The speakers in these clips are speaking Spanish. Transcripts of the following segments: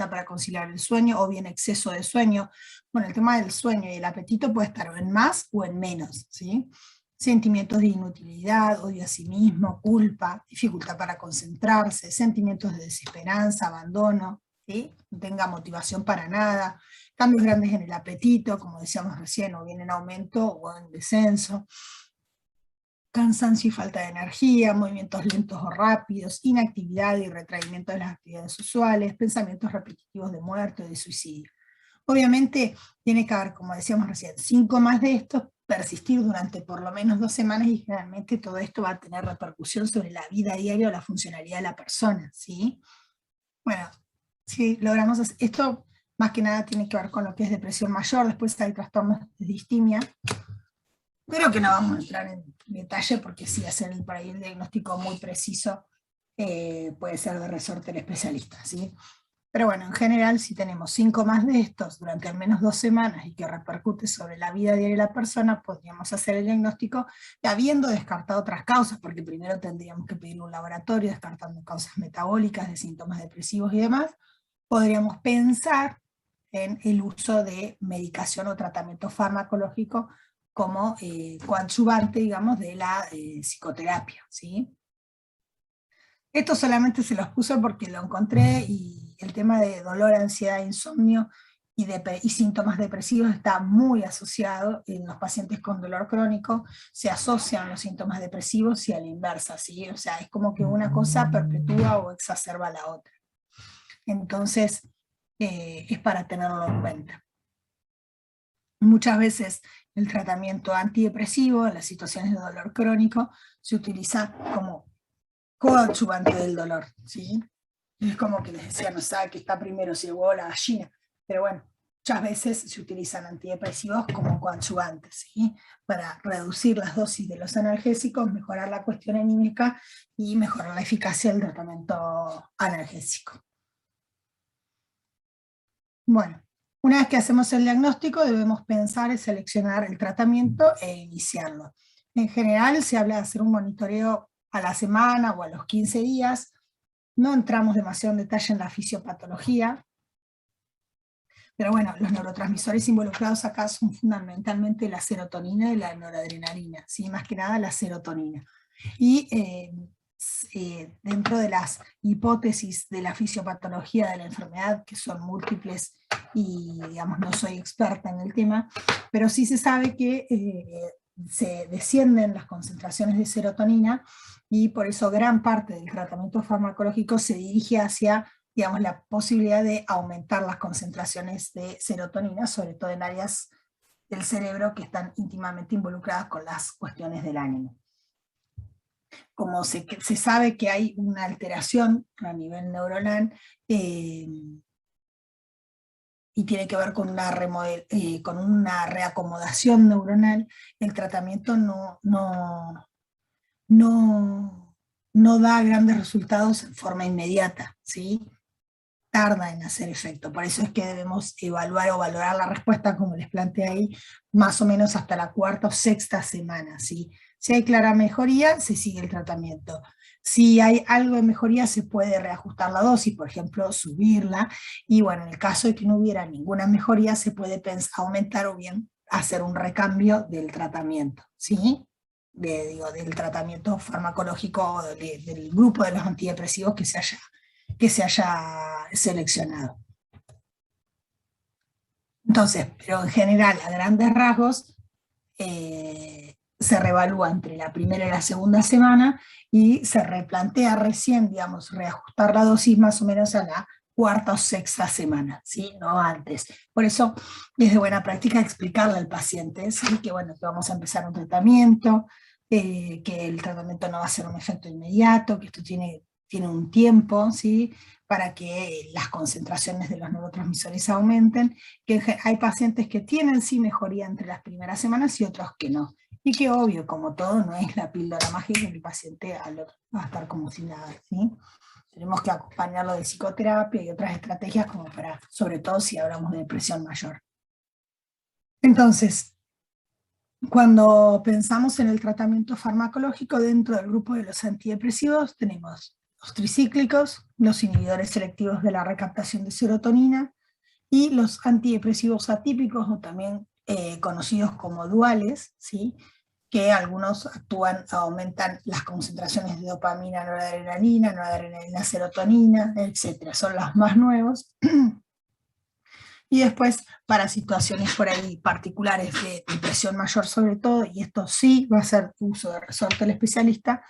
dificultad para conciliar el sueño, o bien exceso de sueño. Bueno, el tema del sueño y el apetito puede estar en más o en menos, ¿sí? Sentimientos de inutilidad, odio a sí mismo, culpa, dificultad para concentrarse, sentimientos de desesperanza, abandono, ¿sí? No tenga motivación para nada, cambios grandes en el apetito, como decíamos recién, o bien en aumento o en descenso, cansancio y falta de energía, movimientos lentos o rápidos, inactividad y retraimiento de las actividades usuales, pensamientos repetitivos de muerte o de suicidio. Obviamente tiene que haber, como decíamos recién, 5 más de estos, persistir durante por lo menos 2 semanas, y generalmente todo esto va a tener repercusión sobre la vida diaria o la funcionalidad de la persona, ¿sí? Bueno, si logramos esto, más que nada tiene que ver con lo que es depresión mayor. Después hay trastornos de distimia, pero que no vamos a entrar en detalle porque sí, hacer por ahí el diagnóstico muy preciso puede ser de resorte del especialista, ¿sí? Pero bueno, en general, si tenemos 5 más de estos durante al menos 2 semanas y que repercute sobre la vida diaria de la persona, podríamos hacer el diagnóstico habiendo descartado otras causas, porque primero tendríamos que pedir un laboratorio descartando causas metabólicas de síntomas depresivos y demás. Podríamos pensar en el uso de medicación o tratamiento farmacológico como coadyuvante, digamos, de la psicoterapia, ¿sí? Esto solamente se los puse porque lo encontré, y el tema de dolor, ansiedad, insomnio y síntomas depresivos está muy asociado en los pacientes con dolor crónico. Se asocian los síntomas depresivos y a la inversa, ¿sí? O sea, es como que una cosa perpetúa o exacerba la otra. Entonces, es para tenerlo en cuenta. Muchas veces el tratamiento antidepresivo en las situaciones de dolor crónico se utiliza como coadyuvante del dolor, ¿sí? Es como que les decía, no sabe que está primero si el huevo o la gallina, pero bueno, muchas veces se utilizan antidepresivos como coadyuvantes, ¿sí? Para reducir las dosis de los analgésicos, mejorar la cuestión anímica y mejorar la eficacia del tratamiento analgésico. Bueno, una vez que hacemos el diagnóstico, debemos pensar en seleccionar el tratamiento e iniciarlo. En general se habla de hacer un monitoreo a la semana o a los 15 días. No entramos demasiado en detalle en la fisiopatología, pero bueno, los neurotransmisores involucrados acá son fundamentalmente la serotonina y la noradrenalina, ¿sí? Más que nada la serotonina. Y dentro de las hipótesis de la fisiopatología de la enfermedad, que son múltiples y digamos no soy experta en el tema, pero sí se sabe que se descienden las concentraciones de serotonina, y por eso gran parte del tratamiento farmacológico se dirige hacia, digamos, la posibilidad de aumentar las concentraciones de serotonina, sobre todo en áreas del cerebro que están íntimamente involucradas con las cuestiones del ánimo. Como se sabe que hay una alteración a nivel neuronal y tiene que ver con una reacomodación neuronal, el tratamiento no da grandes resultados en forma inmediata, ¿sí? Tarda en hacer efecto. Por eso es que debemos evaluar o valorar la respuesta, como les planteé ahí, más o menos hasta la 4ª o 6ª semana, ¿sí? Si hay clara mejoría, se sigue el tratamiento. Si hay algo de mejoría, se puede reajustar la dosis, por ejemplo, subirla, y bueno, en el caso de que no hubiera ninguna mejoría, se puede aumentar o bien hacer un recambio del tratamiento, ¿sí? Del tratamiento farmacológico, del grupo de los antidepresivos que se haya seleccionado. Entonces, pero en general, a grandes rasgos, se reevalúa entre la primera y la 2ª semana, y se replantea recién, digamos, reajustar la dosis más o menos a la 4ª o 6ª semana, ¿sí? No antes. Por eso es de buena práctica explicarle al paciente, ¿sí? Que bueno, que vamos a empezar un tratamiento, que el tratamiento no va a ser un efecto inmediato, que esto tiene un tiempo, ¿sí? Para que las concentraciones de los neurotransmisores aumenten, que hay pacientes que tienen sí mejoría entre las primeras semanas y otros que no. Y que obvio, como todo, no es la píldora mágica que el paciente va a estar como si nada, ¿sí? Tenemos que acompañarlo de psicoterapia y otras estrategias como para, sobre todo si hablamos de depresión mayor. Entonces, cuando pensamos en el tratamiento farmacológico dentro del grupo de los antidepresivos, tenemos los tricíclicos, los inhibidores selectivos de la recaptación de serotonina y los antidepresivos atípicos, o también conocidos como duales, ¿sí? Que algunos actúan, aumentan las concentraciones de dopamina, noradrenalina, serotonina, etc. Son los más nuevos. Y después, para situaciones por ahí particulares de depresión mayor sobre todo, y esto sí va a ser uso de resorte del especialista,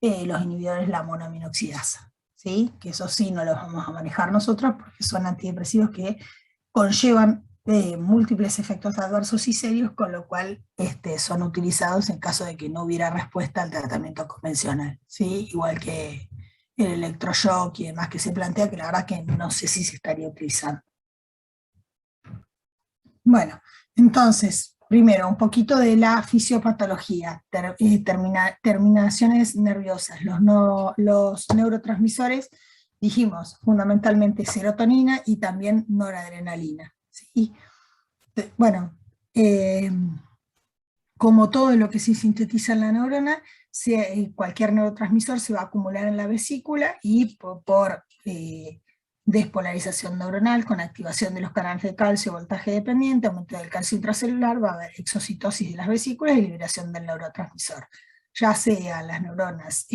los inhibidores de la monoaminoxidasa, ¿sí? Que eso sí no los vamos a manejar nosotros porque son antidepresivos que conllevan múltiples efectos adversos y serios, con lo cual son utilizados en caso de que no hubiera respuesta al tratamiento convencional, ¿sí? Igual que el electroshock y demás que se plantea, que la verdad que no sé si se estaría utilizando. Bueno, entonces, primero, un poquito de la fisiopatología, terminaciones nerviosas, los neurotransmisores, dijimos, fundamentalmente serotonina y también noradrenalina, ¿sí? Bueno, como todo lo que se sintetiza en la neurona, cualquier neurotransmisor se va a acumular en la vesícula y por despolarización neuronal, con activación de los canales de calcio, voltaje dependiente, aumento del calcio intracelular, va a haber exocitosis de las vesículas y liberación del neurotransmisor. Ya sea las neuronas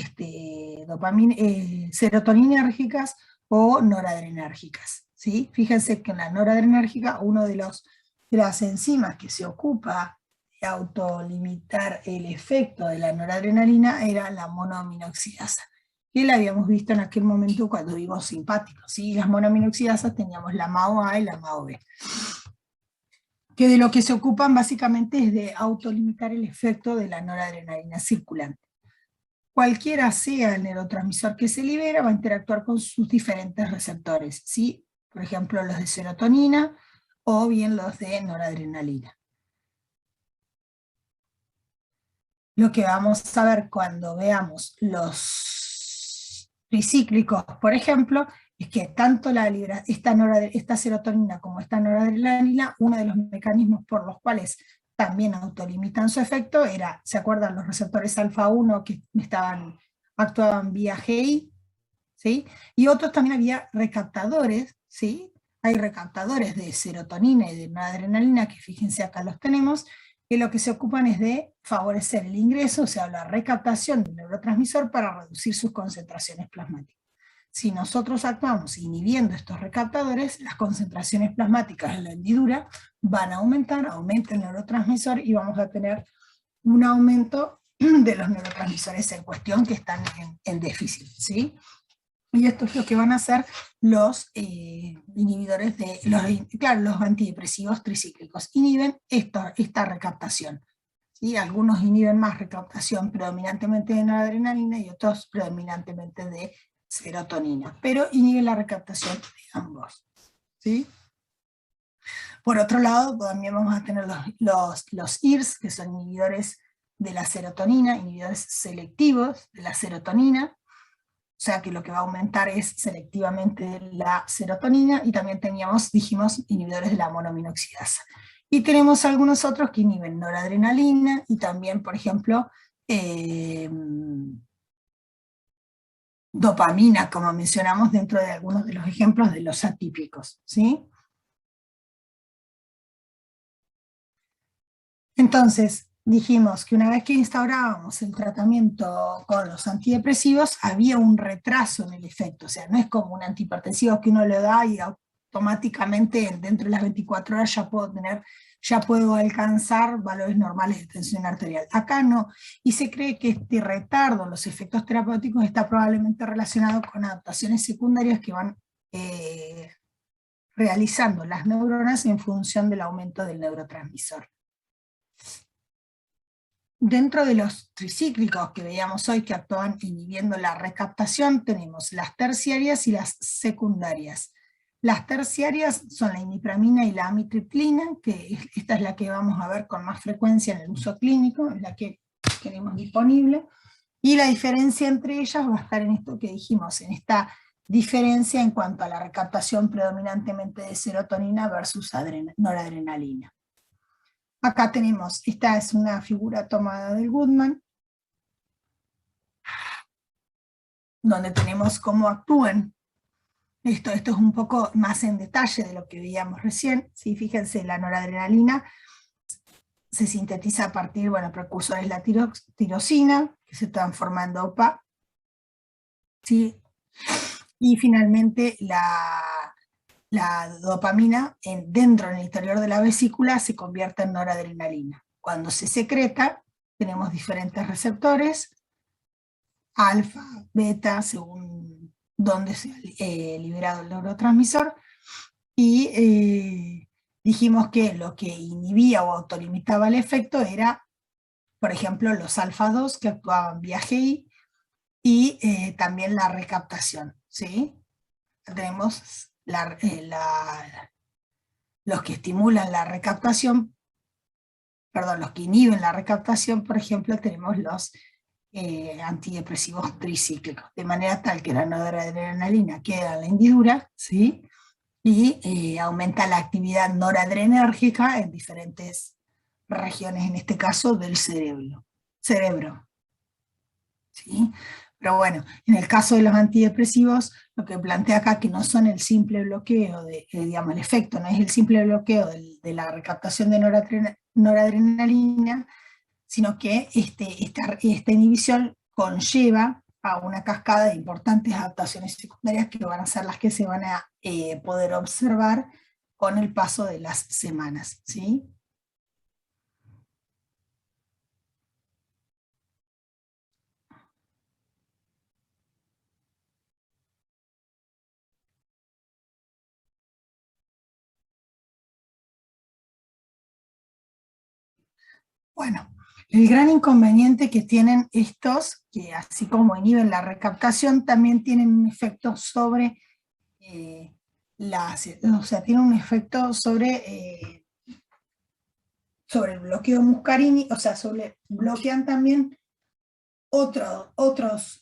serotoninérgicas o noradrenérgicas, ¿sí? Fíjense que en la noradrenérgica, uno de las enzimas que se ocupa de autolimitar el efecto de la noradrenalina era la monoaminoxidasa, que la habíamos visto en aquel momento cuando vimos simpáticos, ¿sí? Las monoaminoxidasas teníamos la MAO-A y la MAO-B, que de lo que se ocupan básicamente es de autolimitar el efecto de la noradrenalina circulante. Cualquiera sea el neurotransmisor que se libera, va a interactuar con sus diferentes receptores, ¿sí? Por ejemplo, los de serotonina o bien los de noradrenalina. Lo que vamos a ver cuando veamos los tricíclicos, por ejemplo, es que tanto esta serotonina como esta noradrenalina, uno de los mecanismos por los cuales también autolimitan su efecto era, ¿se acuerdan los receptores alfa-1 que actuaban vía GI? ¿Sí? Y otros también había recaptadores, ¿sí? Hay recaptadores de serotonina y de noradrenalina, que fíjense acá los tenemos, que lo que se ocupan es de favorecer el ingreso, o sea, la recaptación del neurotransmisor para reducir sus concentraciones plasmáticas. Si nosotros actuamos inhibiendo estos recaptadores, las concentraciones plasmáticas en la hendidura van a aumentar, aumenta el neurotransmisor y vamos a tener un aumento de los neurotransmisores en cuestión que están en déficit, ¿sí? Y esto es lo que van a hacer los inhibidores los antidepresivos tricíclicos. Inhiben esta recaptación, ¿sí? Algunos inhiben más recaptación predominantemente de noradrenalina y otros predominantemente de serotonina, pero inhiben la recaptación de ambos, ¿sí? Por otro lado, también vamos a tener los IRS, que son inhibidores de la serotonina, inhibidores selectivos de la serotonina, o sea que lo que va a aumentar es selectivamente la serotonina, y también dijimos, inhibidores de la monoaminoxidasa. Y tenemos algunos otros que inhiben noradrenalina y también, por ejemplo, dopamina, como mencionamos dentro de algunos de los ejemplos de los atípicos, ¿sí? Entonces, dijimos que una vez que instaurábamos el tratamiento con los antidepresivos, había un retraso en el efecto, o sea, no es como un antihipertensivo que uno le da y automáticamente dentro de las 24 horas ya puedo alcanzar valores normales de tensión arterial. Acá no, y se cree que este retardo en los efectos terapéuticos está probablemente relacionado con adaptaciones secundarias que van realizando las neuronas en función del aumento del neurotransmisor. Dentro de los tricíclicos que veíamos hoy que actúan inhibiendo la recaptación, tenemos las terciarias y las secundarias. Las terciarias son la imipramina y la amitriptilina, que esta es la que vamos a ver con más frecuencia en el uso clínico, es la que tenemos disponible, y la diferencia entre ellas va a estar en esto que dijimos, en esta diferencia en cuanto a la recaptación predominantemente de serotonina versus noradrenalina. Acá tenemos, esta es una figura tomada del Goodman. donde tenemos cómo actúan. Esto es un poco más en detalle de lo que veíamos recién. ¿Sí? Fíjense, la noradrenalina se sintetiza a partir, bueno, precursores de la tirosina, que se transforma en dopa, ¿sí? Y finalmente la dopamina dentro, en el interior de la vesícula, se convierte en noradrenalina. Cuando se secreta, tenemos diferentes receptores, alfa, beta, según dónde se ha liberado el neurotransmisor, y dijimos que lo que inhibía o autolimitaba el efecto era, por ejemplo, los alfa-2 que actuaban vía GI, y también la recaptación, ¿sí? Tenemos los que estimulan la recaptación, perdón, los que inhiben la recaptación, por ejemplo, tenemos los antidepresivos tricíclicos, de manera tal que la noradrenalina queda en la hendidura, ¿sí? Y aumenta la actividad noradrenérgica en diferentes regiones, en este caso del cerebro. ¿Sí? Pero bueno, en el caso de los antidepresivos, lo que plantea acá que no son el simple bloqueo, digamos, el efecto no es el simple bloqueo de la recaptación de noradrenalina, sino que esta inhibición conlleva a una cascada de importantes adaptaciones secundarias que van a ser las que se van a poder observar con el paso de las semanas, ¿sí? Bueno, el gran inconveniente que tienen estos, que así como inhiben la recaptación, también tienen un efecto sobre o sea, tienen un efecto sobre el bloqueo muscarínico, o sea, bloquean también otros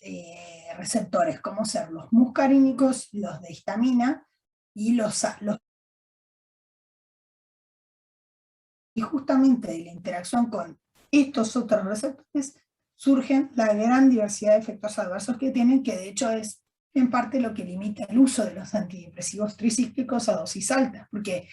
receptores, como ser los muscarínicos, los de histamina y y justamente de la interacción con estos otros receptores surgen la gran diversidad de efectos adversos que tienen, que de hecho es en parte lo que limita el uso de los antidepresivos tricíclicos a dosis altas, porque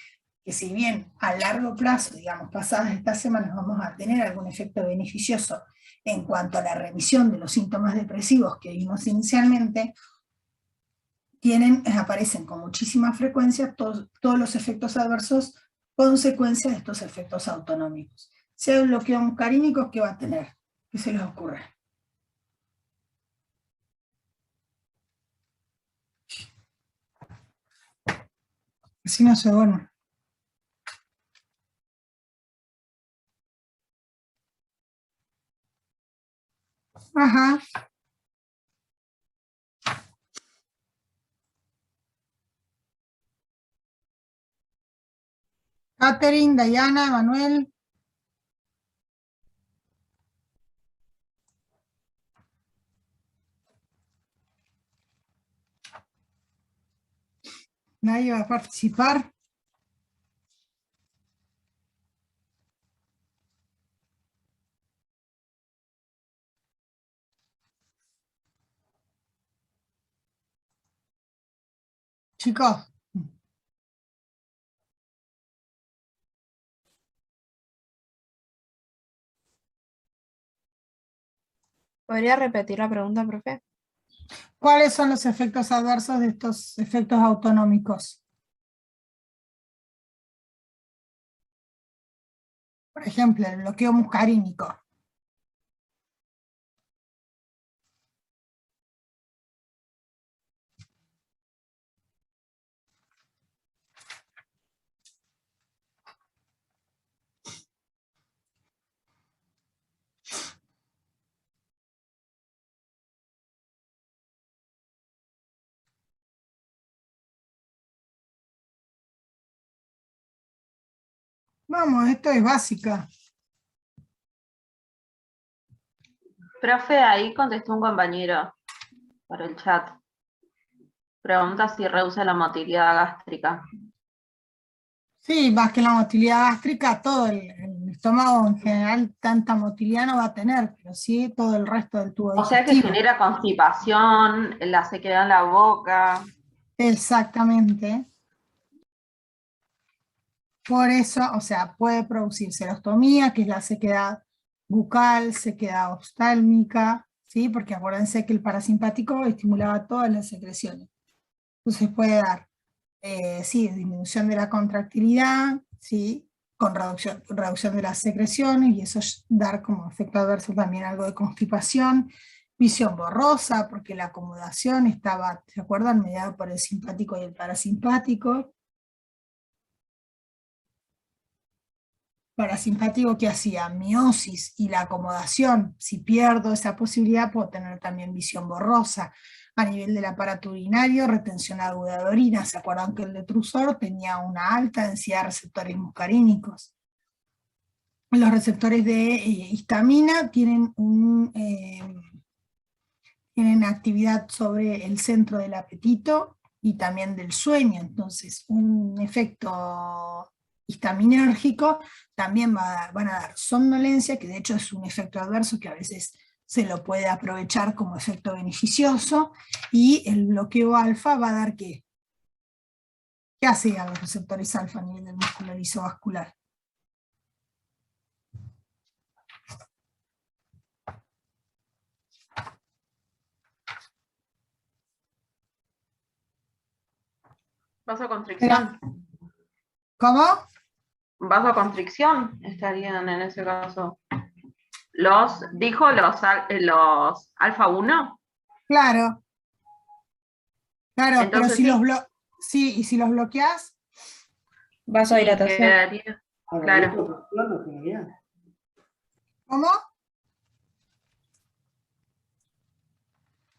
que si bien a largo plazo, digamos, pasadas estas semanas, vamos a tener algún efecto beneficioso en cuanto a la remisión de los síntomas depresivos que vimos inicialmente, aparecen con muchísima frecuencia todos los efectos adversos consecuencia de estos efectos autonómicos. Si hay un bloqueo muscarínico, ¿qué va a tener? ¿Qué se les ocurre? Si no se duerme. Ajá. Catherine, Dayana, Manuel. Nadie va a participar. Chicos. ¿Podría repetir la pregunta, profe? ¿Cuáles son los efectos adversos de estos efectos autonómicos? Por ejemplo, el bloqueo muscarínico. Vamos, esto es básica. Profe, ahí contestó un compañero por el chat. Pregunta si reduce la motilidad gástrica. Sí, más que la motilidad gástrica, todo el el estómago en general tanta motilidad no va a tener, pero sí todo el resto del tubo O sea que digestivo. genera constipación, la sequedad en la boca. Exactamente. Por eso, o sea, puede producir serostomía, que es la sequedad bucal, sequedad oftálmica, ¿sí? Porque acuérdense que el parasimpático estimulaba todas las secreciones. Entonces puede dar, sí, disminución de la contractilidad, ¿sí? Con reducción de las secreciones, y eso es dar como efecto adverso también algo de constipación, visión borrosa, porque la acomodación estaba, ¿se acuerdan? Mediada por el simpático y el parasimpático. Parasimpático que hacía miosis y la acomodación. Si pierdo esa posibilidad, puedo tener también visión borrosa. A nivel del aparato urinario, retención aguda de orina. ¿Se acuerdan que el detrusor tenía una alta densidad de receptores muscarínicos? Los receptores de histamina tienen, tienen actividad sobre el centro del apetito y también del sueño. Entonces, un efecto histaminérgico también van a dar somnolencia, que de hecho es un efecto adverso que a veces se lo puede aprovechar como efecto beneficioso, y el bloqueo alfa va a dar ¿qué? ¿Qué hace a los receptores alfa a nivel del músculo lisovascular? Vasoconstricción. ¿Cómo? Vasoconstricción estarían en ese caso. Dijo los alfa 1. Claro, claro, pero Entonces si sí. sí, y si los bloqueas, Vasodilatación. Quedaría, claro. ¿cómo?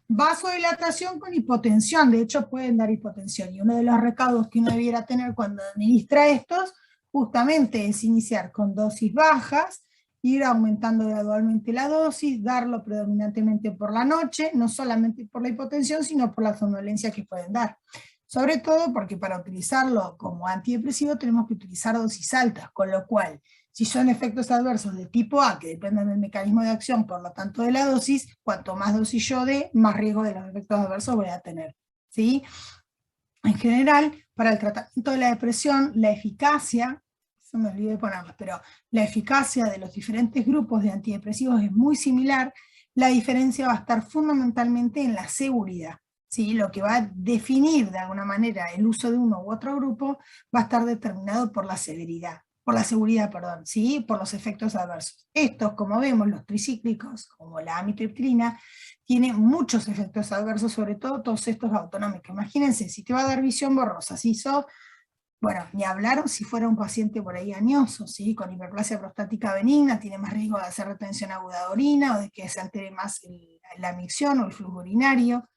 Vasodilatación con hipotensión, de hecho pueden dar hipotensión, y uno de los recaudos que uno debiera tener cuando administra estos, justamente es iniciar con dosis bajas, ir aumentando gradualmente la dosis, darlo predominantemente por la noche, no solamente por la hipotensión, sino por la somnolencia que pueden dar. Sobre todo porque para utilizarlo como antidepresivo tenemos que utilizar dosis altas, con lo cual, si son efectos adversos de tipo A, que dependen del mecanismo de acción, por lo tanto de la dosis, cuanto más dosis yo dé, más riesgo de los efectos adversos voy a tener, ¿sí? En general, para el tratamiento de la depresión, la eficacia, se me olvidó de ponerlo, pero la eficacia de los diferentes grupos de antidepresivos es muy similar. La diferencia va a estar fundamentalmente en la seguridad, ¿sí? Lo que va a definir de alguna manera el uso de uno u otro grupo va a estar determinado por la severidad, por la seguridad, perdón, ¿sí? Por los efectos adversos. Estos, como vemos, los tricíclicos, como la amitriptilina, tiene muchos efectos adversos, sobre todo todos estos autonómicos. Imagínense, si te va a dar visión borrosa, si sos, bueno, ni hablar si fuera un paciente por ahí añoso, ¿sí? Con hiperplasia prostática benigna, tiene más riesgo de hacer retención aguda de orina, o de que se altere más la micción o el flujo urinario,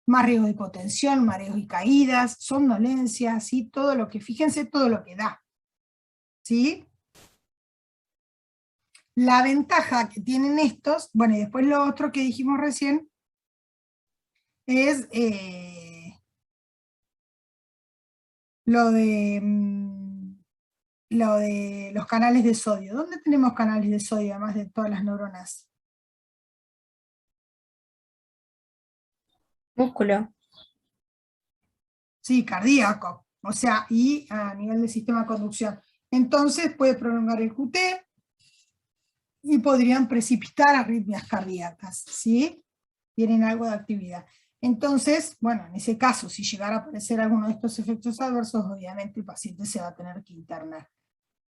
más riesgo de hipotensión, mareos y caídas, somnolencia, ¿sí? Todo lo que, fíjense todo lo que da, ¿sí? La ventaja que tienen estos, bueno, y después lo otro que dijimos recién, es lo de los canales de sodio. ¿Dónde tenemos canales de sodio, además de todas las neuronas? Músculo. Sí, cardíaco. O sea, y a nivel del sistema de conducción. Entonces puede prolongar el QT y podrían precipitar arritmias cardíacas, ¿sí? Tienen algo de actividad. Entonces, bueno, en ese caso, si llegara a aparecer alguno de estos efectos adversos, obviamente el paciente se va a tener que internar.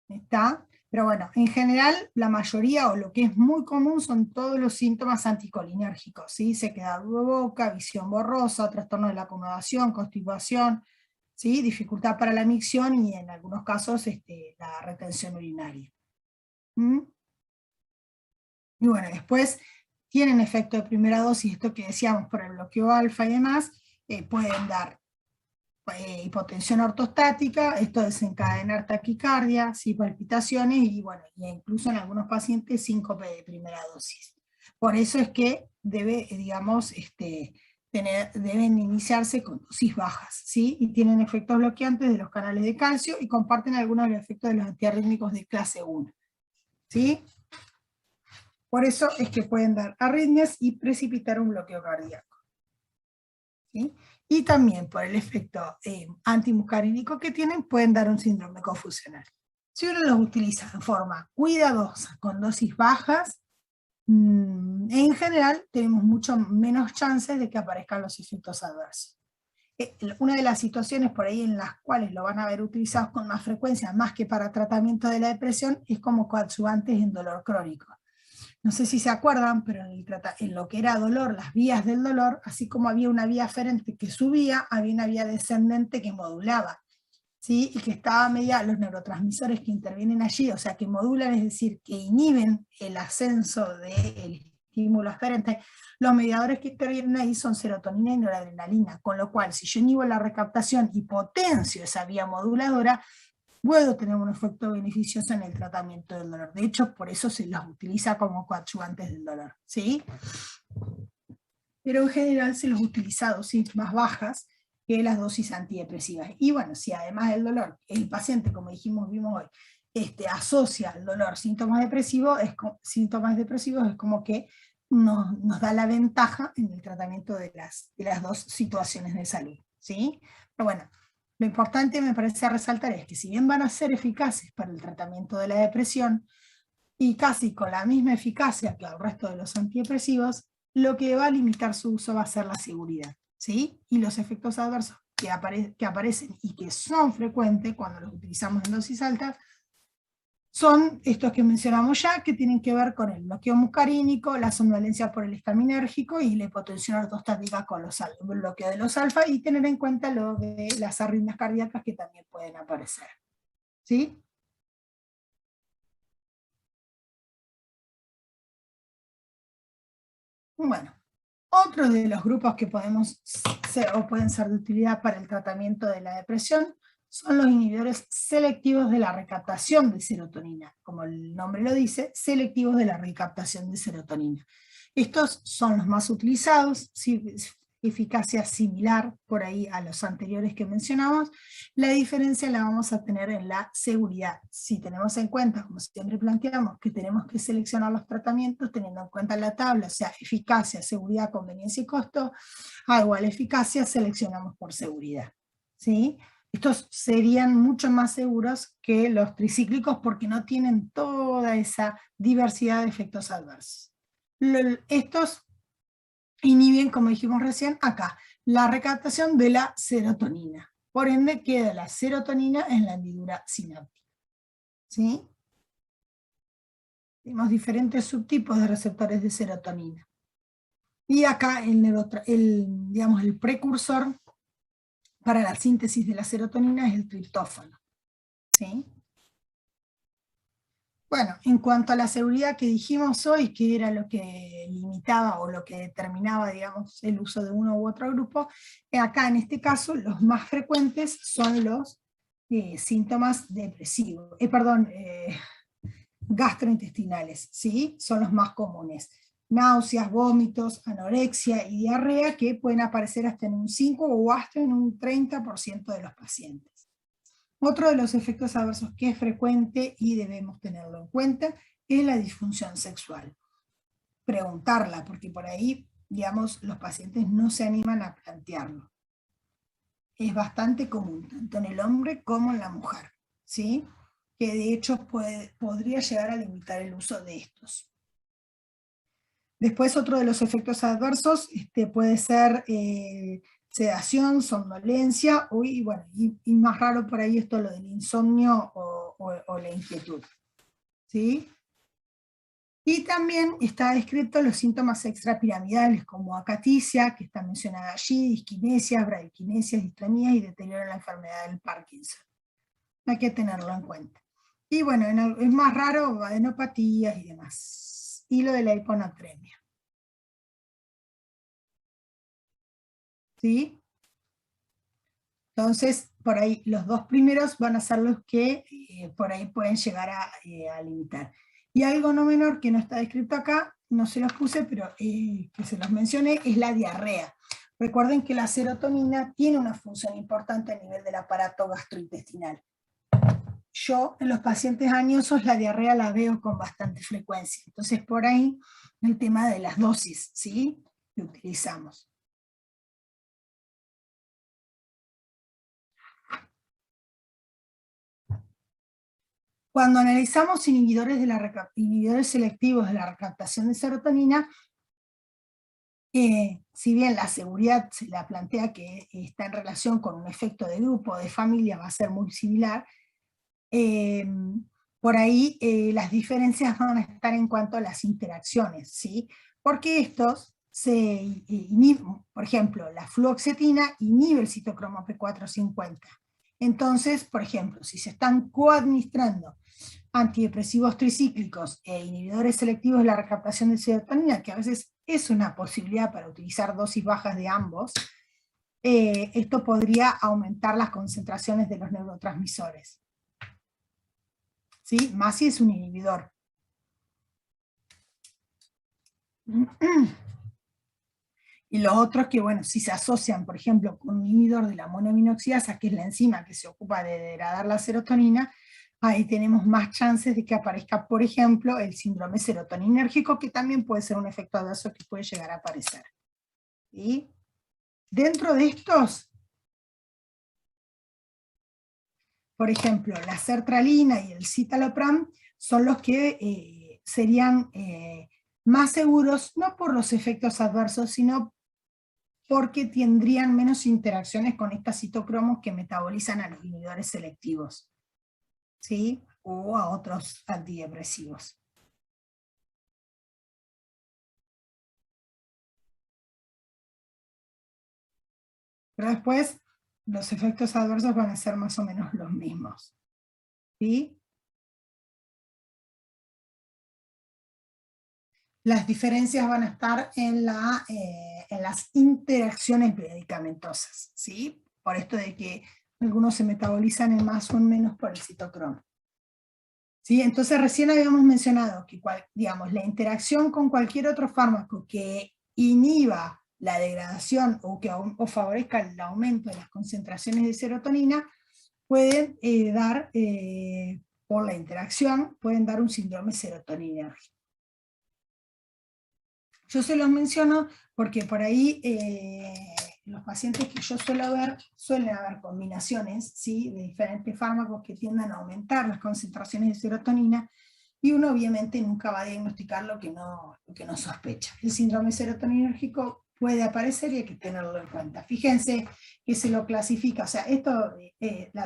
¿Está? Pero bueno, en general, la mayoría, o lo que es muy común, son todos los síntomas anticolinérgicos, ¿sí? Sequedad de boca, visión borrosa, trastorno de la acomodación, constipación, ¿sí? Dificultad para la micción y en algunos casos la retención urinaria. ¿Mm? Y bueno, después tienen efecto de primera dosis, esto que decíamos por el bloqueo alfa y demás, pueden dar hipotensión ortostática, esto desencadenar taquicardia, ¿sí? Palpitaciones, y bueno, incluso en algunos pacientes síncope de primera dosis. Por eso es que digamos, deben iniciarse con dosis bajas, ¿sí? Y tienen efectos bloqueantes de los canales de calcio y comparten algunos de los efectos de los antiarrítmicos de clase 1. ¿sí? Por eso es que pueden dar arritmias y precipitar un bloqueo cardíaco, ¿sí? Y también por el efecto antimuscarínico que tienen, pueden dar un síndrome confusional. Si uno los utiliza de forma cuidadosa, con dosis bajas, en general tenemos mucho menos chances de que aparezcan los efectos adversos. Una de las situaciones por ahí en las cuales lo van a ver utilizados con más frecuencia, más que para tratamiento de la depresión, es como coadyuvantes en dolor crónico. No sé si se acuerdan, pero en lo que era dolor, las vías del dolor, así como había una vía aferente que subía, había una vía descendente que modulaba, ¿sí? Y que estaba media, los neurotransmisores que intervienen allí, o sea, que modulan, es decir, que inhiben el ascenso del estímulo aferente. Los mediadores que intervienen ahí son serotonina y noradrenalina, con lo cual, si yo inhibo la recaptación y potencio esa vía moduladora, puedo tener un efecto beneficioso en el tratamiento del dolor. De hecho, por eso se los utiliza como coadyuvantes del dolor, ¿sí? Pero en general se los utiliza a dosis más bajas que las dosis antidepresivas. Y bueno, si además del dolor, el paciente, como vimos hoy, asocia al dolor síntomas depresivos, es como que nos da la ventaja en el tratamiento de las dos situaciones de salud, ¿sí? Pero bueno, lo importante me parece resaltar es que si bien van a ser eficaces para el tratamiento de la depresión, y casi con la misma eficacia que el resto de los antidepresivos, lo que va a limitar su uso va a ser la seguridad, ¿sí? Y los efectos adversos que aparecen y que son frecuentes cuando los utilizamos en dosis altas, son estos que mencionamos ya, que tienen que ver con el bloqueo muscarínico, la somnolencia por el estaminérgico y la hipotensión ortostática con el bloqueo de los alfa, y tener en cuenta lo de las arritmias cardíacas que también pueden aparecer, ¿sí? Bueno, otro de los grupos que podemos ser o pueden ser de utilidad para el tratamiento de la depresión son los inhibidores selectivos de la recaptación de serotonina. Como el nombre lo dice, selectivos de la recaptación de serotonina. Estos son los más utilizados, eficacia similar por ahí a los anteriores que mencionamos. La diferencia la vamos a tener en la seguridad. Si tenemos en cuenta, como siempre planteamos, que tenemos que seleccionar los tratamientos teniendo en cuenta la tabla, o sea, eficacia, seguridad, conveniencia y costo, a igual eficacia seleccionamos por seguridad, ¿sí? Estos serían mucho más seguros que los tricíclicos porque no tienen toda esa diversidad de efectos adversos. Estos inhiben, como dijimos recién, acá, la recaptación de la serotonina. Por ende, queda la serotonina en la hendidura sináptica, ¿sí? Tenemos diferentes subtipos de receptores de serotonina. Y acá el precursor para la síntesis de la serotonina es el triptófano, ¿sí? Bueno, en cuanto a la seguridad que dijimos hoy, que era lo que limitaba o lo que determinaba, digamos, el uso de uno u otro grupo, acá en este caso los más frecuentes son los síntomas depresivos, gastrointestinales, ¿sí? Son los más comunes. Náuseas, vómitos, anorexia y diarrea que pueden aparecer hasta en un 5 o hasta en un 30% de los pacientes. Otro de los efectos adversos que es frecuente y debemos tenerlo en cuenta es la disfunción sexual. Preguntarla, porque por ahí, digamos, los pacientes no se animan a plantearlo. Es bastante común, tanto en el hombre como en la mujer, ¿sí? Que de hecho podría llegar a limitar el uso de estos. Después otro de los efectos adversos puede ser sedación, somnolencia, y más raro por ahí esto lo del insomnio o la inquietud, ¿sí? Y también está descrito los síntomas extrapiramidales como acaticia, que está mencionada allí, disquinesias, bradiquinesias, distonías y deterioro en la enfermedad del Parkinson. Hay que tenerlo en cuenta. Y bueno, es más raro adenopatías y demás. Y lo de la hiponatremia. ¿Sí? Entonces, por ahí los dos primeros van a ser los que por ahí pueden llegar a limitar. Y algo no menor que no está descrito acá, no se los puse, pero que se los mencioné, es la diarrea. Recuerden que la serotonina tiene una función importante a nivel del aparato gastrointestinal. yo en los pacientes añosos la diarrea la veo con bastante frecuencia. Entonces por ahí el tema de las dosis, ¿sí?, que utilizamos. Cuando analizamos inhibidores selectivos de la recaptación de serotonina, si bien la seguridad se la plantea que está en relación con un efecto de grupo o de familia, va a ser muy similar, por ahí las diferencias van a estar en cuanto a las interacciones, ¿sí? Porque estos se inhiben, por ejemplo, la fluoxetina inhibe el citocromo P450. Entonces, por ejemplo, si se están coadministrando antidepresivos tricíclicos e inhibidores selectivos de la recaptación de serotonina, que a veces es una posibilidad para utilizar dosis bajas de ambos, esto podría aumentar las concentraciones de los neurotransmisores. ¿Sí? Más si es un inhibidor. Y los otros que, bueno, si se asocian, por ejemplo, con un inhibidor de la monoaminoxidasa, que es la enzima que se ocupa de degradar la serotonina, ahí tenemos más chances de que aparezca, por ejemplo, el síndrome serotoninérgico, que también puede ser un efecto adverso que puede llegar a aparecer. ¿Sí? Dentro de estos, por ejemplo, la sertralina y el citalopram son los que serían más seguros, no por los efectos adversos, sino porque tendrían menos interacciones con estas citocromos que metabolizan a los inhibidores selectivos, ¿sí?, o a otros antidepresivos. Pero después los efectos adversos van a ser más o menos los mismos, ¿sí? Las diferencias van a estar en las interacciones medicamentosas, ¿sí? Por esto de que algunos se metabolizan en más o en menos por el citocromo. ¿Sí? Entonces recién habíamos mencionado que digamos, la interacción con cualquier otro fármaco que inhiba la degradación o favorezca el aumento de las concentraciones de serotonina, pueden dar, por la interacción, pueden dar un síndrome serotoninérgico. Yo se los menciono porque por ahí los pacientes que yo suelo ver, suelen haber combinaciones, ¿sí?, de diferentes fármacos que tiendan a aumentar las concentraciones de serotonina, y uno obviamente nunca va a diagnosticar lo que no sospecha. El síndrome serotoninérgico puede aparecer y hay que tenerlo en cuenta. Fíjense que se lo clasifica, o sea, esto,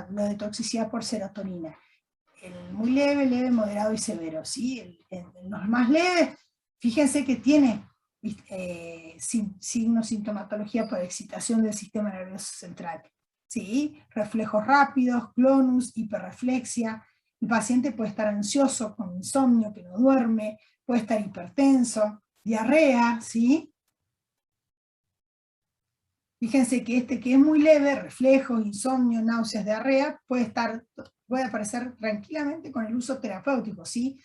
lo de toxicidad por serotonina, el muy leve, leve, moderado y severo, ¿sí? Los más leves, fíjense que tiene signos, sintomatología por excitación del sistema nervioso central, ¿sí? Reflejos rápidos, clonus, hiperreflexia. El paciente puede estar ansioso, con insomnio, que no duerme, puede estar hipertenso, diarrea, ¿sí? Fíjense que este que es muy leve, reflejos, insomnio, náuseas, diarrea, puede aparecer tranquilamente con el uso terapéutico, ¿sí?,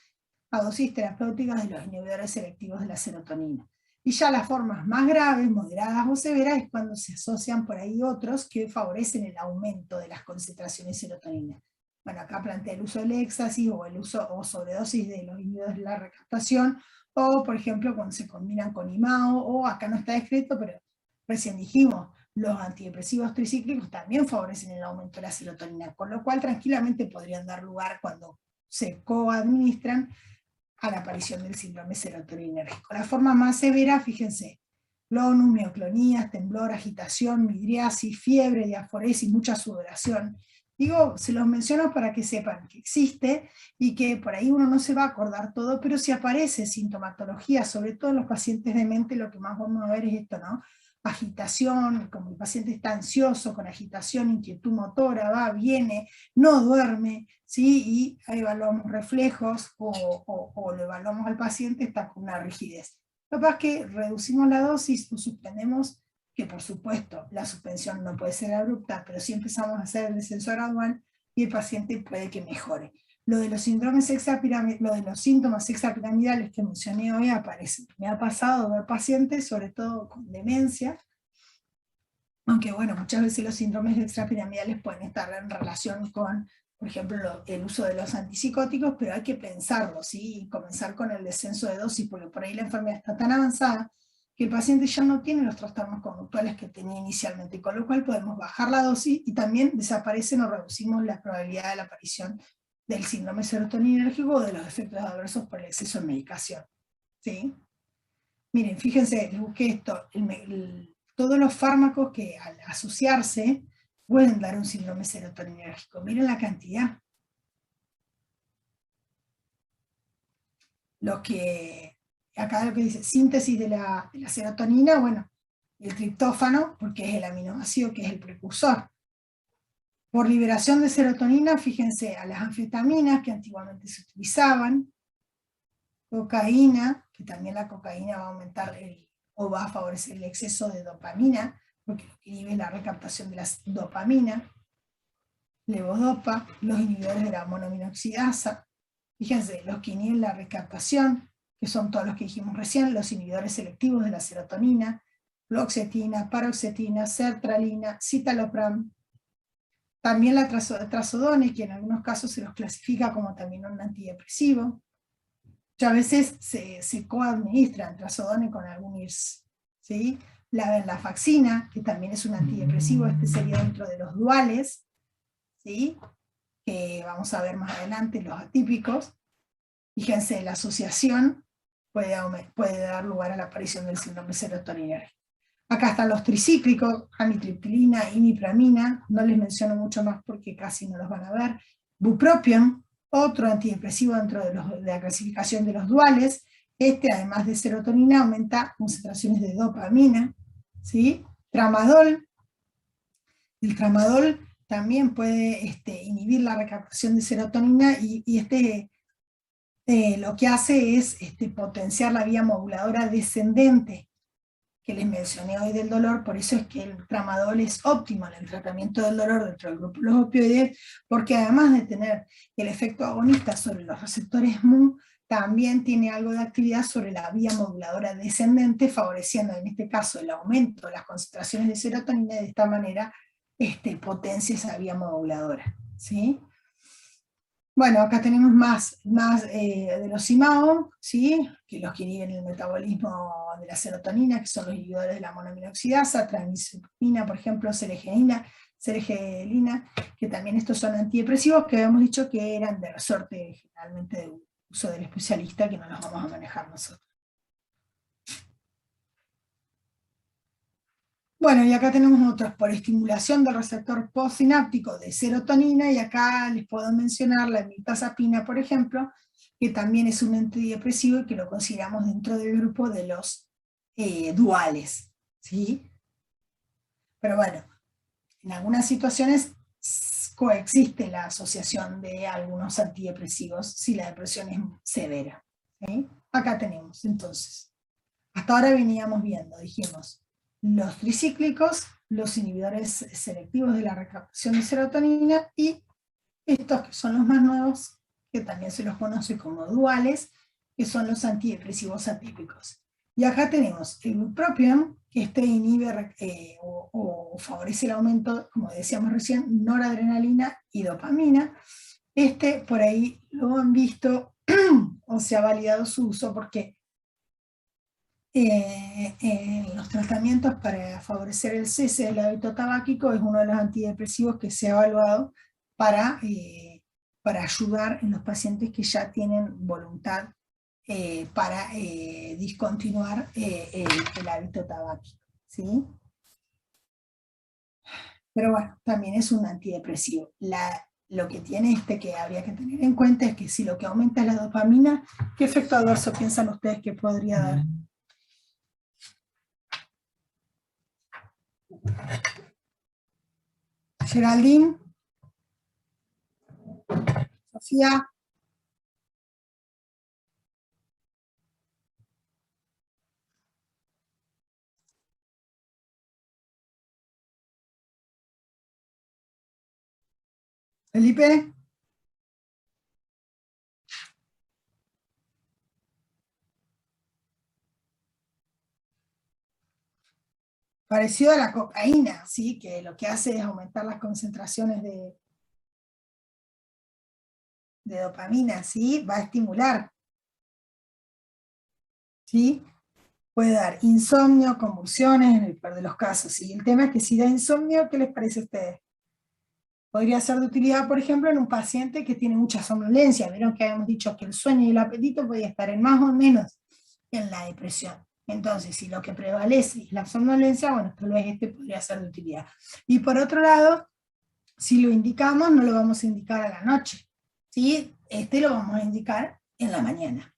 a dosis terapéuticas de los inhibidores selectivos de la serotonina. Y ya las formas más graves, moderadas o severas, es cuando se asocian por ahí otros que favorecen el aumento de las concentraciones de serotonina. Bueno, acá plantea el uso del éxtasis o el uso o sobredosis de los inhibidores de la recaptación, o por ejemplo cuando se combinan con IMAO, o acá no está descrito, pero recién dijimos, los antidepresivos tricíclicos también favorecen el aumento de la serotonina, con lo cual tranquilamente podrían dar lugar, cuando se coadministran, a la aparición del síndrome serotoninérgico. La forma más severa, fíjense, clonus, mioclonías, temblor, agitación, midriasis, fiebre, diaforesis, mucha sudoración. Digo, se los menciono para que sepan que existe y que por ahí uno no se va a acordar todo, pero si aparece sintomatología, sobre todo en los pacientes de mente, lo que más vamos a ver es esto, ¿no? Agitación, como el paciente está ansioso, con agitación, inquietud motora, va, viene, no duerme, ¿sí? Y evaluamos reflejos o lo evaluamos al paciente, está con una rigidez. Capaz que reducimos la dosis o suspendemos, que por supuesto la suspensión no puede ser abrupta, pero sí empezamos a hacer el descenso gradual y el paciente puede que mejore. Lo de los síndromes lo de los síntomas extrapiramidales que mencioné hoy aparecen. Me ha pasado ver pacientes, sobre todo con demencia, aunque bueno, muchas veces los síndromes extrapiramidales pueden estar en relación con por ejemplo, el uso de los antipsicóticos, pero hay que pensarlo, ¿sí? Y comenzar con el descenso de dosis, porque por ahí la enfermedad está tan avanzada que el paciente ya no tiene los trastornos conductuales que tenía inicialmente, con lo cual podemos bajar la dosis y también desaparecen o reducimos la probabilidad de la aparición del síndrome serotoninérgico o de los efectos adversos por el exceso de medicación, ¿sí? Miren, fíjense, les busqué esto, todos los fármacos que al asociarse pueden dar un síndrome serotoninérgico. Miren la cantidad. Acá lo que dice, síntesis de la serotonina, bueno, el triptófano, porque es el aminoácido que es el precursor. Por liberación de serotonina, fíjense, a las anfetaminas que antiguamente se utilizaban, cocaína, que también la cocaína va a aumentar o va a favorecer el exceso de dopamina, porque lo que inhibe es la recaptación de la dopamina, levodopa, los inhibidores de la monoaminoxidasa, fíjense, los que inhiben la recaptación, que son todos los que dijimos recién, los inhibidores selectivos de la serotonina, fluoxetina, paroxetina, sertralina, citalopram, también la trazodone, que en algunos casos se los clasifica como también un antidepresivo. Ya a veces se coadministran trazodone con algún IRS, ¿sí? La venlafaxina, que también es un antidepresivo, este sería dentro de los duales, ¿sí? Que vamos a ver más adelante, los atípicos. Fíjense, la asociación puede dar lugar a la aparición del síndrome serotoninérgico. Acá están los tricíclicos, amitriptilina, imipramina, no les menciono mucho más porque casi no los van a ver. Bupropion, otro antidepresivo dentro de la clasificación de los duales. Este, además de serotonina, aumenta concentraciones de dopamina. ¿Sí? Tramadol. El tramadol también puede inhibir la recaptación de serotonina y lo que hace es potenciar la vía moduladora descendente que les mencioné hoy del dolor. Por eso es que el tramadol es óptimo en el tratamiento del dolor dentro del grupo de los opioides, porque además de tener el efecto agonista sobre los receptores mu, también tiene algo de actividad sobre la vía moduladora descendente, favoreciendo en este caso el aumento de las concentraciones de serotonina, y de esta manera potencia esa vía moduladora, ¿sí? Bueno, acá tenemos más de los IMAO, ¿sí? Que los que inhiben el metabolismo de la serotonina, que son los inhibidores de la monoaminoxidasa, transmina, por ejemplo, serogenina, que también estos son antidepresivos, que habíamos dicho que eran de resorte generalmente de uso del especialista, que no los vamos a manejar nosotros. Bueno, y acá tenemos otros, por estimulación del receptor postsináptico de serotonina, y acá les puedo mencionar la mirtazapina, por ejemplo, que también es un antidepresivo y que lo consideramos dentro del grupo de los duales, ¿sí? Pero bueno, en algunas situaciones coexiste la asociación de algunos antidepresivos si la depresión es severa, ¿sí? Acá tenemos, entonces, hasta ahora veníamos viendo, dijimos, los tricíclicos, los inhibidores selectivos de la recaptación de serotonina, y estos que son los más nuevos, que también se los conoce como duales, que son los antidepresivos atípicos. Y acá tenemos el bupropion, que inhibe o favorece el aumento, como decíamos recién, noradrenalina y dopamina. Por ahí lo han visto o se ha validado su uso porque en los tratamientos para favorecer el cese del hábito tabáquico es uno de los antidepresivos que se ha evaluado para ayudar en los pacientes que ya tienen voluntad para discontinuar el hábito tabáquico, ¿sí? Pero bueno, también es un antidepresivo. Lo que tiene que habría que tener en cuenta es que si lo que aumenta es la dopamina, ¿qué efecto adverso piensan ustedes que podría dar? Geraldine, Sofía. Felipe. Parecido a la cocaína, ¿sí? Que lo que hace es aumentar las concentraciones de dopamina, ¿sí? Va a estimular, ¿sí? Puede dar insomnio, convulsiones, en el peor de los casos, ¿sí? El tema es que si da insomnio, ¿qué les parece a ustedes? Podría ser de utilidad, por ejemplo, en un paciente que tiene mucha somnolencia. Vieron que habíamos dicho que el sueño y el apetito podía estar en más o menos en la depresión. Entonces, si lo que prevalece es la somnolencia, bueno, tal vez este podría ser de utilidad. Y por otro lado, si lo indicamos, no lo vamos a indicar a la noche, ¿sí? Este lo vamos a indicar en la mañana.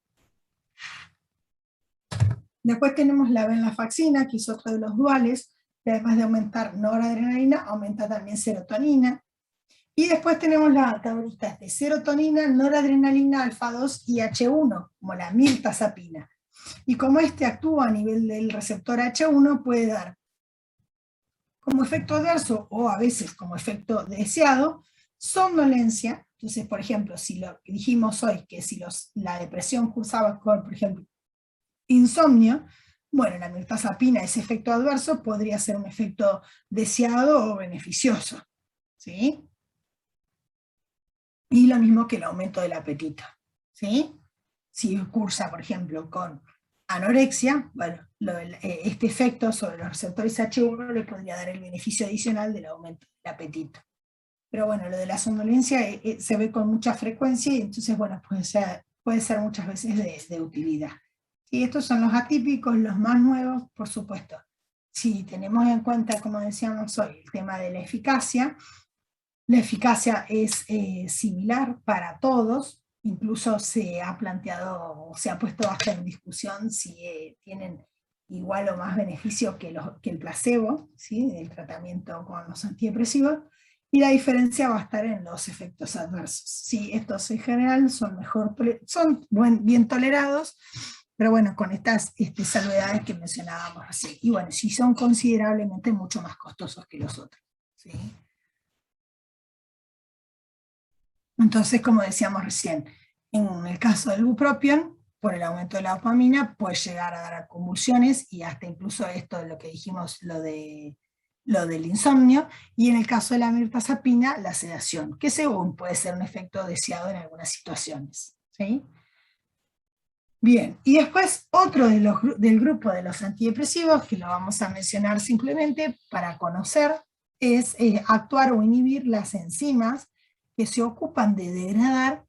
Después tenemos la venlafaxina, que es otro de los duales, que además de aumentar noradrenalina, aumenta también serotonina. Y después tenemos las tabletas de serotonina, noradrenalina, alfa-2 y H1, como la mirtazapina. Y como este actúa a nivel del receptor H1, puede dar como efecto adverso, o a veces como efecto deseado, somnolencia. Entonces, por ejemplo, si lo que dijimos hoy, que si la depresión cursaba con, por ejemplo, insomnio, bueno, la mirtazapina, ese efecto adverso, podría ser un efecto deseado o beneficioso, ¿sí? Y lo mismo que el aumento del apetito, ¿sí? Si cursa, por ejemplo, con anorexia, bueno, este efecto sobre los receptores H1 le podría dar el beneficio adicional del aumento del apetito. Pero bueno, lo de la somnolencia se ve con mucha frecuencia y entonces, bueno, puede ser muchas veces de utilidad. Y estos son los atípicos, los más nuevos, por supuesto. Si tenemos en cuenta, como decíamos hoy, el tema de la eficacia es similar para todos, incluso se ha planteado, o se ha puesto hasta en discusión si tienen igual o más beneficio que el placebo, ¿sí? El tratamiento con los antidepresivos, y la diferencia va a estar en los efectos adversos. Sí, estos en general son bien tolerados, pero bueno, con estas salvedades que mencionábamos recién. Y bueno, sí son considerablemente mucho más costosos que los otros, ¿sí? Entonces, como decíamos recién, en el caso del bupropión, por el aumento de la dopamina, puede llegar a dar convulsiones y hasta incluso esto de lo que dijimos, lo del insomnio, y en el caso de la mirtazapina, la sedación, que según puede ser un efecto deseado en algunas situaciones, ¿sí? Bien, y después otro del grupo de los antidepresivos, que lo vamos a mencionar simplemente para conocer, es actuar o inhibir las enzimas que se ocupan de degradar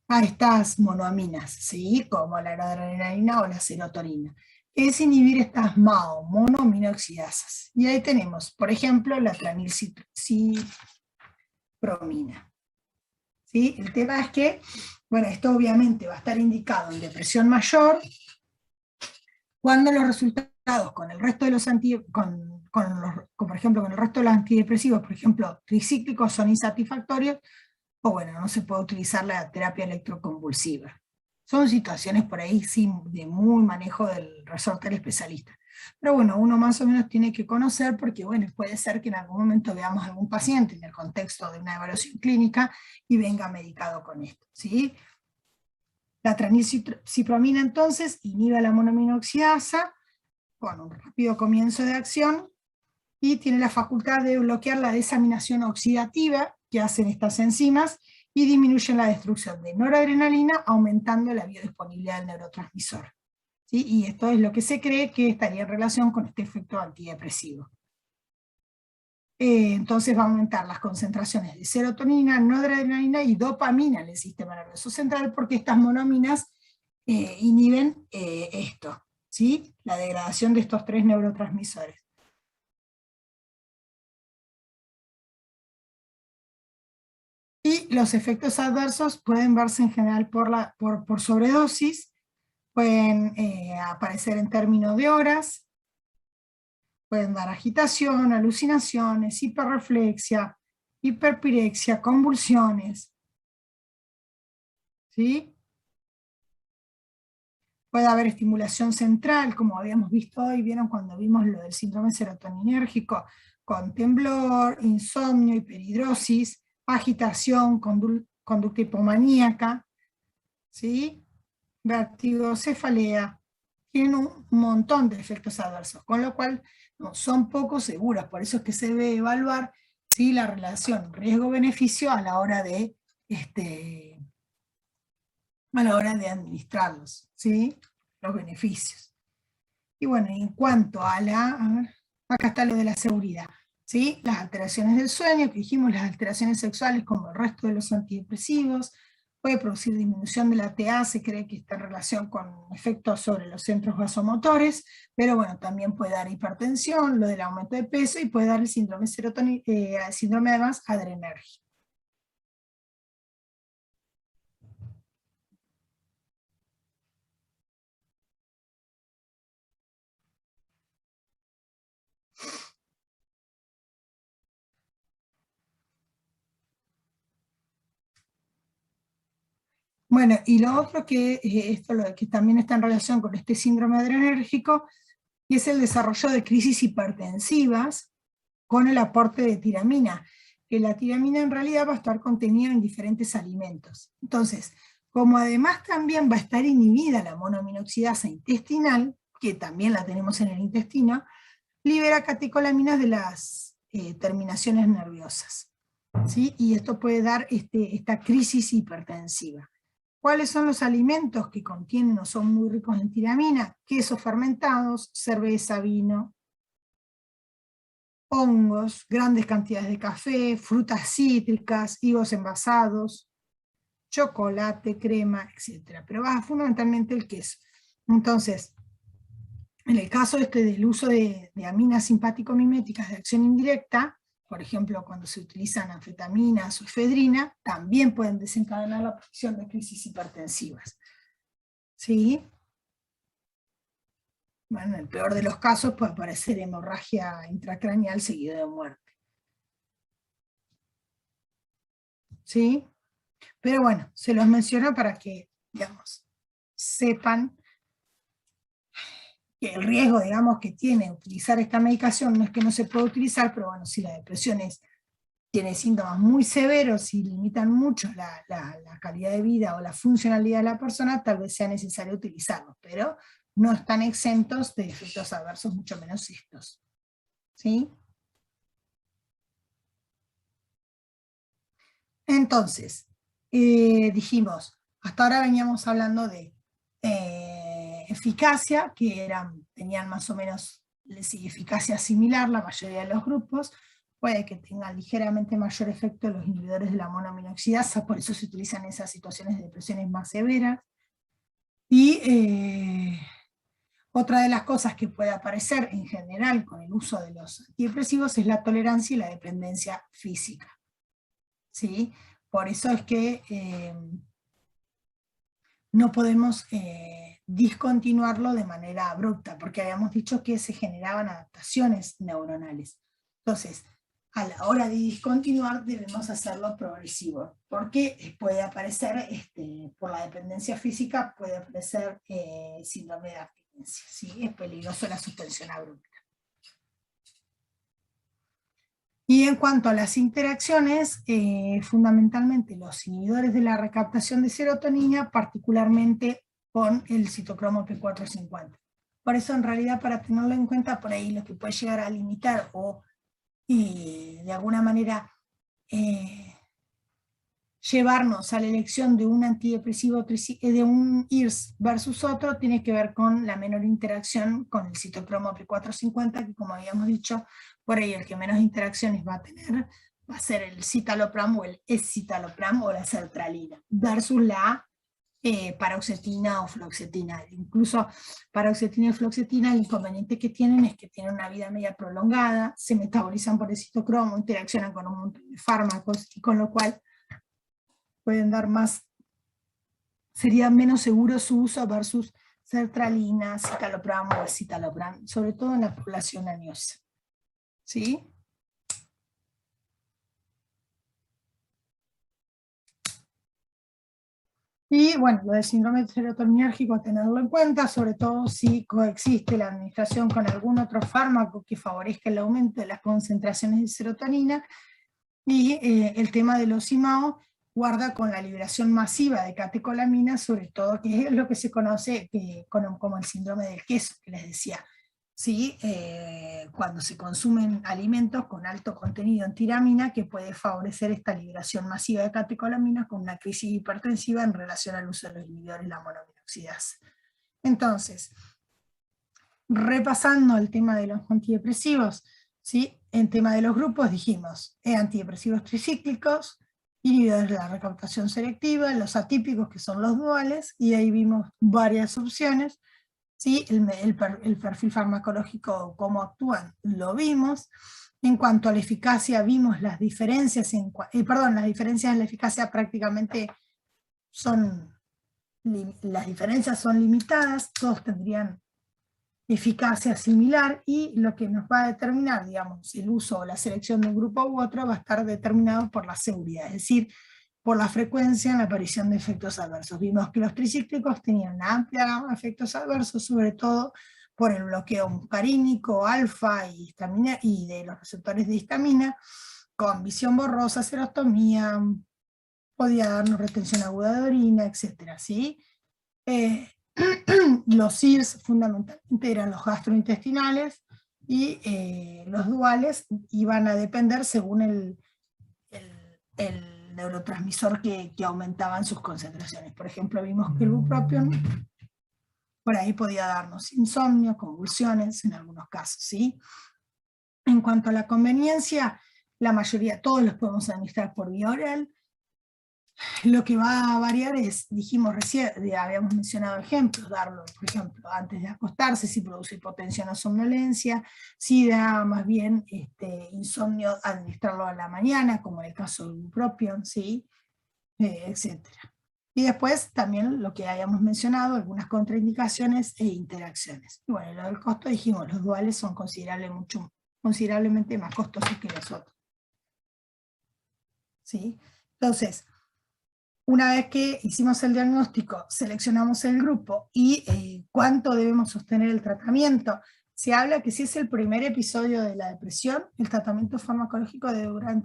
a estas monoaminas, ¿sí? Como la noradrenalina o la serotonina. Es inhibir estas MAO, monoaminoxidasas. Y ahí tenemos, por ejemplo, la tranilcipromina. ¿Sí? El tema es que, bueno, esto obviamente va a estar indicado en depresión mayor, cuando los resultados con el resto de los por ejemplo, con el resto de los antidepresivos, por ejemplo, tricíclicos, son insatisfactorios, o bueno, no se puede utilizar la terapia electroconvulsiva. Son situaciones por ahí sí, de muy manejo del resorte del especialista. Pero bueno, uno más o menos tiene que conocer porque bueno, puede ser que en algún momento veamos a algún paciente en el contexto de una evaluación clínica y venga medicado con esto, ¿sí? La tranilcipromina entonces inhibe la monoaminoxidasa con un rápido comienzo de acción y tiene la facultad de bloquear la desaminación oxidativa que hacen estas enzimas y disminuyen la destrucción de noradrenalina, aumentando la biodisponibilidad del neurotransmisor. ¿Sí? Y esto es lo que se cree que estaría en relación con este efecto antidepresivo. Entonces va a aumentar las concentraciones de serotonina, noradrenalina y dopamina en el sistema nervioso central, porque estas monoaminas inhiben esto, ¿sí? La degradación de estos tres neurotransmisores. Y los efectos adversos pueden verse en general por sobredosis, pueden aparecer en términos de horas, pueden dar agitación, alucinaciones, hiperreflexia, hiperpirexia, convulsiones, ¿sí? Puede haber estimulación central, como habíamos visto hoy, vieron cuando vimos lo del síndrome serotoninérgico, con temblor, insomnio, hiperhidrosis, agitación, conducta hipomaníaca, ¿sí? Vértigo, cefalea, tienen un montón de efectos adversos, con lo cual no, son poco seguros, por eso es que se debe evaluar ¿sí? La relación riesgo-beneficio a la hora de administrarlos, ¿sí? Los beneficios. Y bueno, en cuanto a acá está lo de la seguridad, ¿sí? Las alteraciones del sueño, que dijimos, las alteraciones sexuales como el resto de los antidepresivos, puede producir disminución de la TA, se cree que está en relación con efectos sobre los centros vasomotores, pero bueno, también puede dar hipertensión, lo del aumento de peso, y puede dar el síndrome síndrome además adrenérgico. Bueno, y lo otro que, lo que también está en relación con este síndrome adrenérgico, y es el desarrollo de crisis hipertensivas con el aporte de tiramina, que la tiramina en realidad va a estar contenida en diferentes alimentos. Entonces, como además también va a estar inhibida la monoaminoxidasa intestinal, que también la tenemos en el intestino, libera catecolaminas de las terminaciones nerviosas, ¿sí? Y esto puede dar esta crisis hipertensiva. ¿Cuáles son los alimentos que contienen o son muy ricos en tiramina? Quesos fermentados, cerveza, vino, hongos, grandes cantidades de café, frutas cítricas, higos envasados, chocolate, crema, etc. Pero fundamentalmente el queso. Entonces, en el caso del uso de aminas simpático-miméticas de acción indirecta, por ejemplo, cuando se utilizan anfetaminas o efedrina, también pueden desencadenar la aparición de crisis hipertensivas. ¿Sí? Bueno, en el peor de los casos puede aparecer hemorragia intracraneal seguida de muerte. ¿Sí? Pero bueno, se los menciono para que, digamos, sepan que el riesgo, digamos, que tiene utilizar esta medicación no es que no se pueda utilizar, pero bueno, si la depresión tiene síntomas muy severos y limitan mucho la calidad de vida o la funcionalidad de la persona, tal vez sea necesario utilizarlos, pero no están exentos de efectos adversos, mucho menos estos. ¿Sí? Entonces, dijimos, hasta ahora veníamos hablando de eficacia, que tenían más o menos eficacia similar la mayoría de los grupos. Puede que tengan ligeramente mayor efecto los inhibidores de la monoaminoxidasa, por eso se utilizan en esas situaciones de depresiones más severas. Y otra de las cosas que puede aparecer en general con el uso de los antidepresivos es la tolerancia y la dependencia física. ¿Sí? Por eso es que no podemos discontinuarlo de manera abrupta, porque habíamos dicho que se generaban adaptaciones neuronales. Entonces, a la hora de discontinuar debemos hacerlo progresivo, porque puede aparecer, por la dependencia física, puede aparecer síndrome de abstinencia, ¿sí? Es peligroso la suspensión abrupta. Y en cuanto a las interacciones, fundamentalmente los inhibidores de la recaptación de serotonina, particularmente con el citocromo P450. Por eso, en realidad, para tenerlo en cuenta, por ahí lo que puede llegar a limitar o de alguna manera llevarnos a la elección de un antidepresivo, de un IRS versus otro, tiene que ver con la menor interacción con el citocromo P450, que como habíamos dicho, por ahí el que menos interacciones va a tener va a ser el citalopram o el escitalopram o la sertralina, versus la paroxetina o fluoxetina. Incluso paroxetina y fluoxetina, el inconveniente que tienen es que tienen una vida media prolongada, se metabolizan por el citocromo, interaccionan con un montón de fármacos, y con lo cual pueden dar más, sería menos seguro su uso versus sertralina, citalopram o escitalopram, sobre todo en la población añosa. ¿Sí? Y bueno, lo del síndrome serotoninérgico, tenerlo en cuenta, sobre todo si coexiste la administración con algún otro fármaco que favorezca el aumento de las concentraciones de serotonina, y el tema de los IMAO guarda con la liberación masiva de catecolaminas, sobre todo, que es lo que se conoce como el síndrome del queso, que les decía. ¿sí? Cuando se consumen alimentos con alto contenido en tiramina, que puede favorecer esta liberación masiva de catecolaminas con una crisis hipertensiva en relación al uso de los inhibidores de la monoaminoxidasa. Entonces, repasando el tema de los antidepresivos, ¿sí? En tema de los grupos dijimos antidepresivos tricíclicos, inhibidores de la recaptación selectiva, los atípicos que son los duales, y ahí vimos varias opciones, ¿sí? El perfil farmacológico, cómo actúan, lo vimos. En cuanto a la eficacia, vimos las diferencias, las diferencias en la eficacia prácticamente las diferencias son limitadas, todos tendrían eficacia similar, y lo que nos va a determinar, digamos, el uso o la selección de un grupo u otro va a estar determinado por la seguridad, es decir, por la frecuencia en la aparición de efectos adversos. Vimos que los tricíclicos tenían una amplia gama de efectos adversos, sobre todo por el bloqueo muscarínico, alfa y histamina, y de los receptores de histamina, con visión borrosa, xerostomía, podía darnos retención aguda de orina, etc. ¿Sí? Los CIRS fundamentalmente eran los gastrointestinales, y los duales iban a depender según el neurotransmisor que aumentaban sus concentraciones. Por ejemplo, vimos que el bupropión por ahí podía darnos insomnio, convulsiones en algunos casos, ¿sí? En cuanto a la conveniencia, la mayoría, todos los podemos administrar por vía oral. Lo que va a variar es, dijimos recién, habíamos mencionado ejemplos, darlo, por ejemplo, antes de acostarse, si produce hipotensión o somnolencia, si da más bien insomnio, administrarlo a la mañana, como en el caso del bupropión, ¿sí? Etc. Y después también lo que habíamos mencionado, algunas contraindicaciones e interacciones. Y bueno, lo del costo, dijimos, los duales son considerablemente más costosos que los otros. ¿Sí? Entonces, una vez que hicimos el diagnóstico, seleccionamos el grupo y cuánto debemos sostener el tratamiento, se habla que si es el primer episodio de la depresión, el tratamiento farmacológico debe durar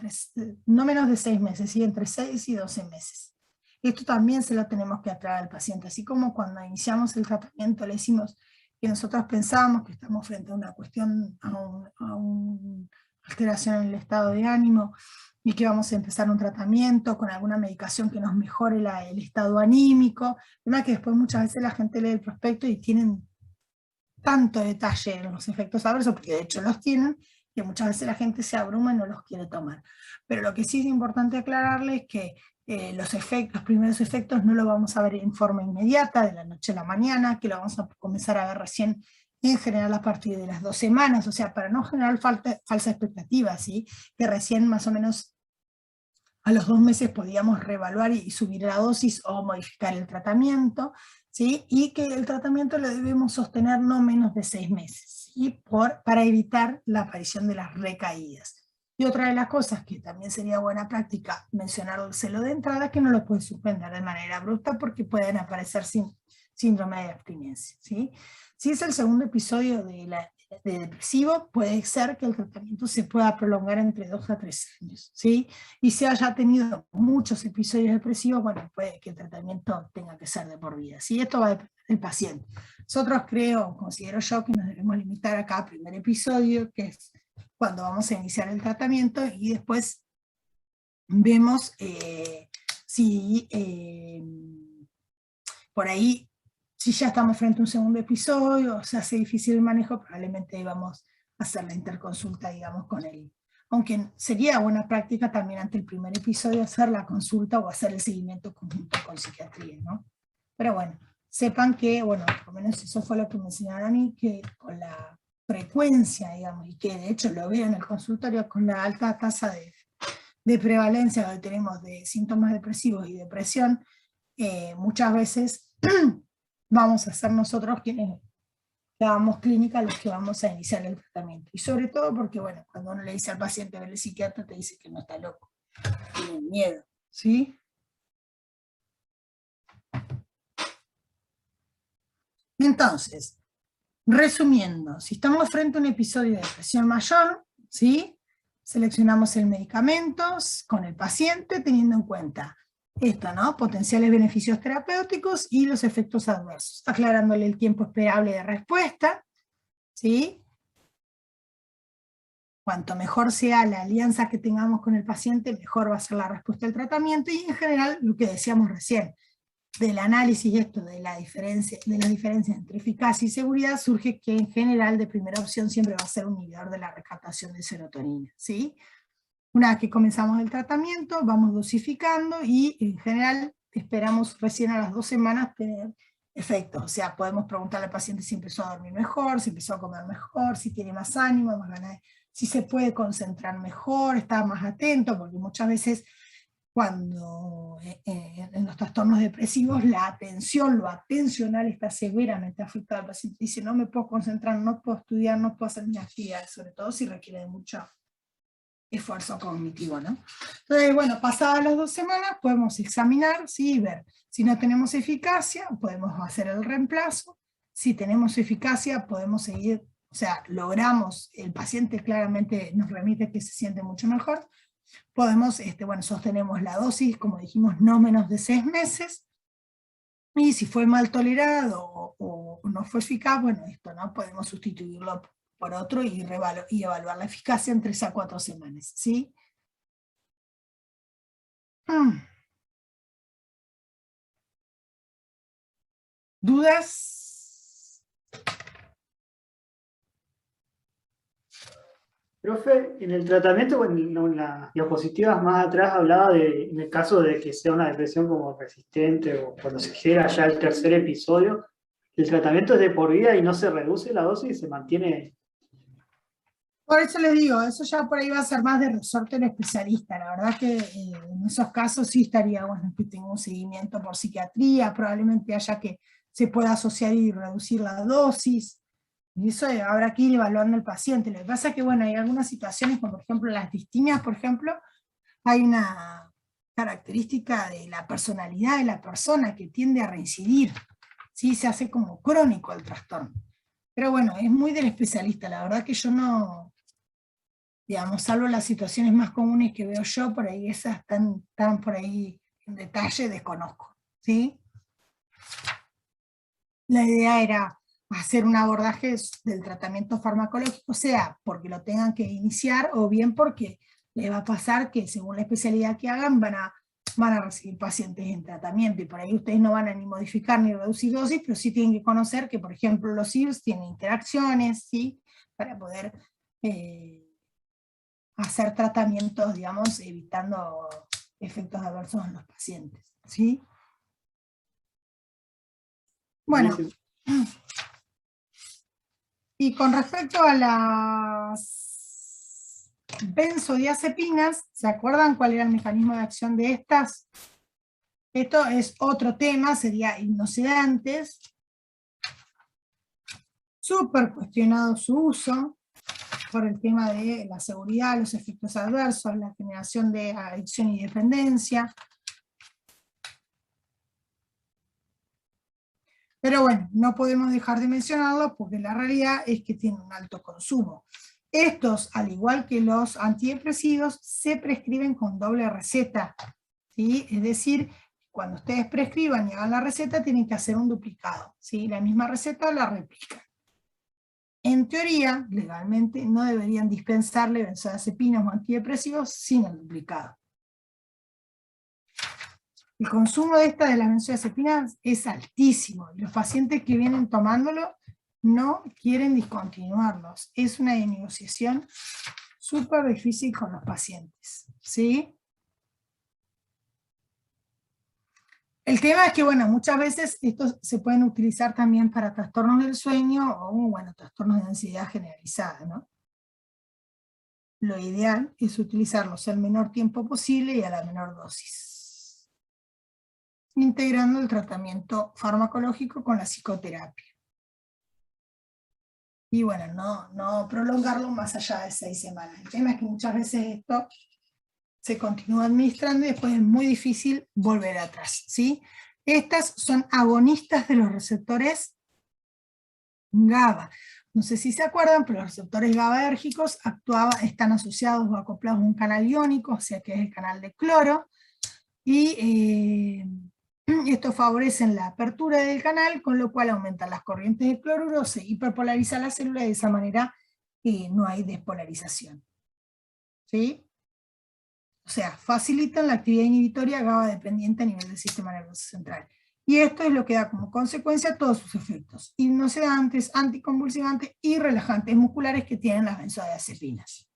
no menos de 6 meses, ¿sí? Entre 6 y 12 meses. Esto también se lo tenemos que aclarar al paciente, así como cuando iniciamos el tratamiento le decimos que nosotros pensábamos que estamos frente a una cuestión, a una alteración en el estado de ánimo, y que vamos a empezar un tratamiento con alguna medicación que nos mejore el estado anímico. Además que después muchas veces la gente lee el prospecto y tienen tanto detalle en los efectos adversos, porque de hecho los tienen, que muchas veces la gente se abruma y no los quiere tomar. Pero lo que sí es importante aclararles es que los primeros efectos no los vamos a ver en forma inmediata, de la noche a la mañana, que lo vamos a comenzar a ver recién en general a partir de las 2 semanas, o sea, para no generar falsa expectativa, ¿sí? Que recién más o menos a los 2 meses podíamos reevaluar y subir la dosis o modificar el tratamiento, ¿sí? Y que el tratamiento lo debemos sostener no menos de 6 meses, ¿sí? Para evitar la aparición de las recaídas. Y otra de las cosas que también sería buena práctica mencionárselo de entrada, que no lo puede suspender de manera abrupta porque pueden aparecer síndrome de abstinencia, ¿sí? Si es el segundo episodio de depresivo, puede ser que el tratamiento se pueda prolongar entre 2 a 3 años, ¿sí? Y si haya tenido muchos episodios depresivos, bueno, puede que el tratamiento tenga que ser de por vida, ¿sí? Esto va a depender del paciente. Nosotros considero yo que nos debemos limitar acá al primer episodio, que es cuando vamos a iniciar el tratamiento, y después vemos si por ahí, si ya estamos frente a un segundo episodio, o se hace difícil el manejo, probablemente íbamos a hacer la interconsulta, digamos, con él. Aunque sería buena práctica también ante el primer episodio hacer la consulta o hacer el seguimiento conjunto con psiquiatría, ¿no? Pero bueno, sepan que, bueno, por lo menos eso fue lo que me enseñaron a mí, que con la frecuencia, digamos, y que de hecho lo veo en el consultorio, con la alta tasa de prevalencia que tenemos de síntomas depresivos y depresión, muchas veces vamos a ser nosotros quienes hagamos clínica los que vamos a iniciar el tratamiento. Y sobre todo porque, bueno, cuando uno le dice al paciente, el psiquiatra te dice que no está loco, tiene miedo, ¿sí? Entonces, resumiendo, si estamos frente a un episodio de depresión mayor, ¿sí? Seleccionamos el medicamento con el paciente teniendo en cuenta esto, ¿no? Potenciales beneficios terapéuticos y los efectos adversos, aclarándole el tiempo esperable de respuesta, ¿sí? Cuanto mejor sea la alianza que tengamos con el paciente, mejor va a ser la respuesta al tratamiento, y en general, lo que decíamos recién, del análisis esto de las diferencias entre eficacia y seguridad, surge que en general de primera opción siempre va a ser un inhibidor de la recaptación de serotonina, ¿sí? Una vez que comenzamos el tratamiento, vamos dosificando y en general esperamos recién a las 2 semanas tener efectos. O sea, podemos preguntarle al paciente si empezó a dormir mejor, si empezó a comer mejor, si tiene más ánimo, más ganas, si se puede concentrar mejor, está más atento, porque muchas veces cuando en los trastornos depresivos la atención, lo atencional está severamente afectado. El paciente dice, no me puedo concentrar, no puedo estudiar, no puedo hacer mis actividades, sobre todo si requiere de mucho esfuerzo cognitivo, ¿no? Entonces, bueno, pasadas las 2 semanas podemos examinar, ¿sí? Y ver si no tenemos eficacia, podemos hacer el reemplazo. Si tenemos eficacia, podemos seguir, o sea, logramos, el paciente claramente nos remite que se siente mucho mejor. Podemos, bueno, sostenemos la dosis, como dijimos, no menos de 6 meses, y si fue mal tolerado o no fue eficaz, bueno, esto no podemos sustituirlo por otro y evaluar la eficacia en 3 a 4 semanas, ¿sí? ¿Dudas? Profe, en el tratamiento, bueno, en las diapositivas más atrás hablaba de, en el caso de que sea una depresión como resistente o cuando se llega ya al tercer episodio, el tratamiento es de por vida y no se reduce la dosis y se mantiene. Por eso les digo, eso ya por ahí va a ser más de resorte del especialista. La verdad que en esos casos sí estaría bueno que tenga un seguimiento por psiquiatría, probablemente haya que se pueda asociar y reducir la dosis. Y eso habrá que ir evaluando al paciente. Lo que pasa es que, bueno, hay algunas situaciones, como por ejemplo las distimias, por ejemplo, hay una característica de la personalidad de la persona que tiende a reincidir, ¿sí? Se hace como crónico el trastorno. Pero bueno, es muy del especialista, la verdad que yo no, digamos, salvo las situaciones más comunes que veo yo, por ahí esas tan por ahí en detalle desconozco, ¿sí? La idea era hacer un abordaje del tratamiento farmacológico, sea porque lo tengan que iniciar o bien porque les va a pasar que según la especialidad que hagan van a recibir pacientes en tratamiento, y por ahí ustedes no van a ni modificar ni reducir dosis, pero sí tienen que conocer que, por ejemplo, los IRS tienen interacciones, ¿sí? Para poder hacer tratamientos, digamos, evitando efectos adversos en los pacientes, ¿sí? Bueno, y con respecto a las benzodiazepinas, ¿se acuerdan cuál era el mecanismo de acción de estas? Esto es otro tema, sería hipnosedantes. Súper cuestionado su uso por el tema de la seguridad, los efectos adversos, la generación de adicción y dependencia. Pero bueno, no podemos dejar de mencionarlo porque la realidad es que tienen un alto consumo. Estos, al igual que los antidepresivos, se prescriben con doble receta, ¿sí? Es decir, cuando ustedes prescriban y hagan la receta, tienen que hacer un duplicado, ¿sí? La misma receta la replican. En teoría, legalmente, no deberían dispensarle benzodiazepinas o antidepresivos sin el duplicado. El consumo de las benzodiazepinas es altísimo, y los pacientes que vienen tomándolo no quieren discontinuarlos. Es una negociación súper difícil con los pacientes, ¿sí? El tema es que, bueno, muchas veces estos se pueden utilizar también para trastornos del sueño o, bueno, trastornos de ansiedad generalizada, ¿no? Lo ideal es utilizarlos el menor tiempo posible y a la menor dosis, integrando el tratamiento farmacológico con la psicoterapia. Y bueno, no prolongarlo más allá de 6 semanas. El tema es que muchas veces esto se continúa administrando y después es muy difícil volver atrás, ¿sí? Estas son agonistas de los receptores GABA. No sé si se acuerdan, pero los receptores GABAérgicos están asociados o acoplados a un canal iónico, o sea que es el canal de cloro, y esto favorece la apertura del canal, con lo cual aumentan las corrientes de cloruro, se hiperpolariza la célula y de esa manera no hay despolarización. ¿sí? O sea, facilitan la actividad inhibitoria GABA dependiente a nivel del sistema nervioso central. Y esto es lo que da como consecuencia todos sus efectos: hipnosedantes, anticonvulsivantes y relajantes musculares que tienen las benzodiazepinas.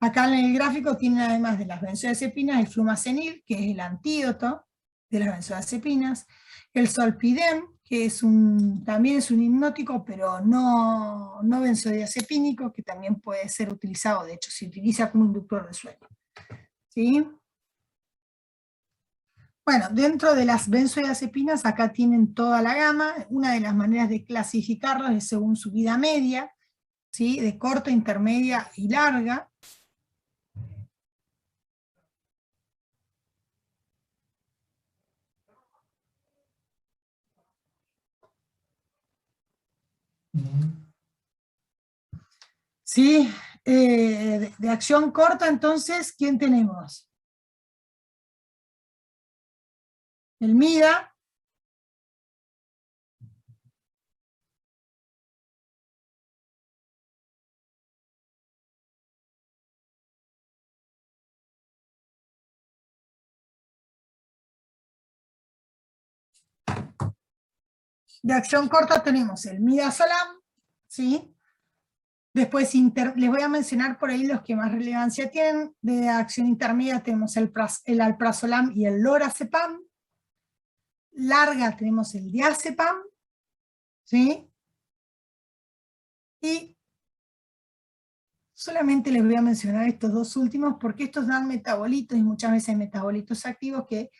Acá en el gráfico tienen, además de las benzodiazepinas, el flumazenil, que es el antídoto de las benzodiazepinas, el zolpidem, que también es un hipnótico, pero no benzodiazepínico, que también puede ser utilizado, de hecho se utiliza como inductor de sueño. ¿Sí? Bueno, dentro de las benzodiazepinas acá tienen toda la gama. Una de las maneras de clasificarlas es según su vida media, ¿sí? De corta, intermedia y larga. ¿Sí? De acción corta, entonces, ¿quién tenemos? El MIDA. De acción corta tenemos el midazolam, ¿sí? Después les voy a mencionar por ahí los que más relevancia tienen. De acción intermedia tenemos el alprazolam y el lorazepam. Larga tenemos el diazepam, ¿sí? Y solamente les voy a mencionar estos dos últimos porque estos dan metabolitos, y muchas veces hay metabolitos activos que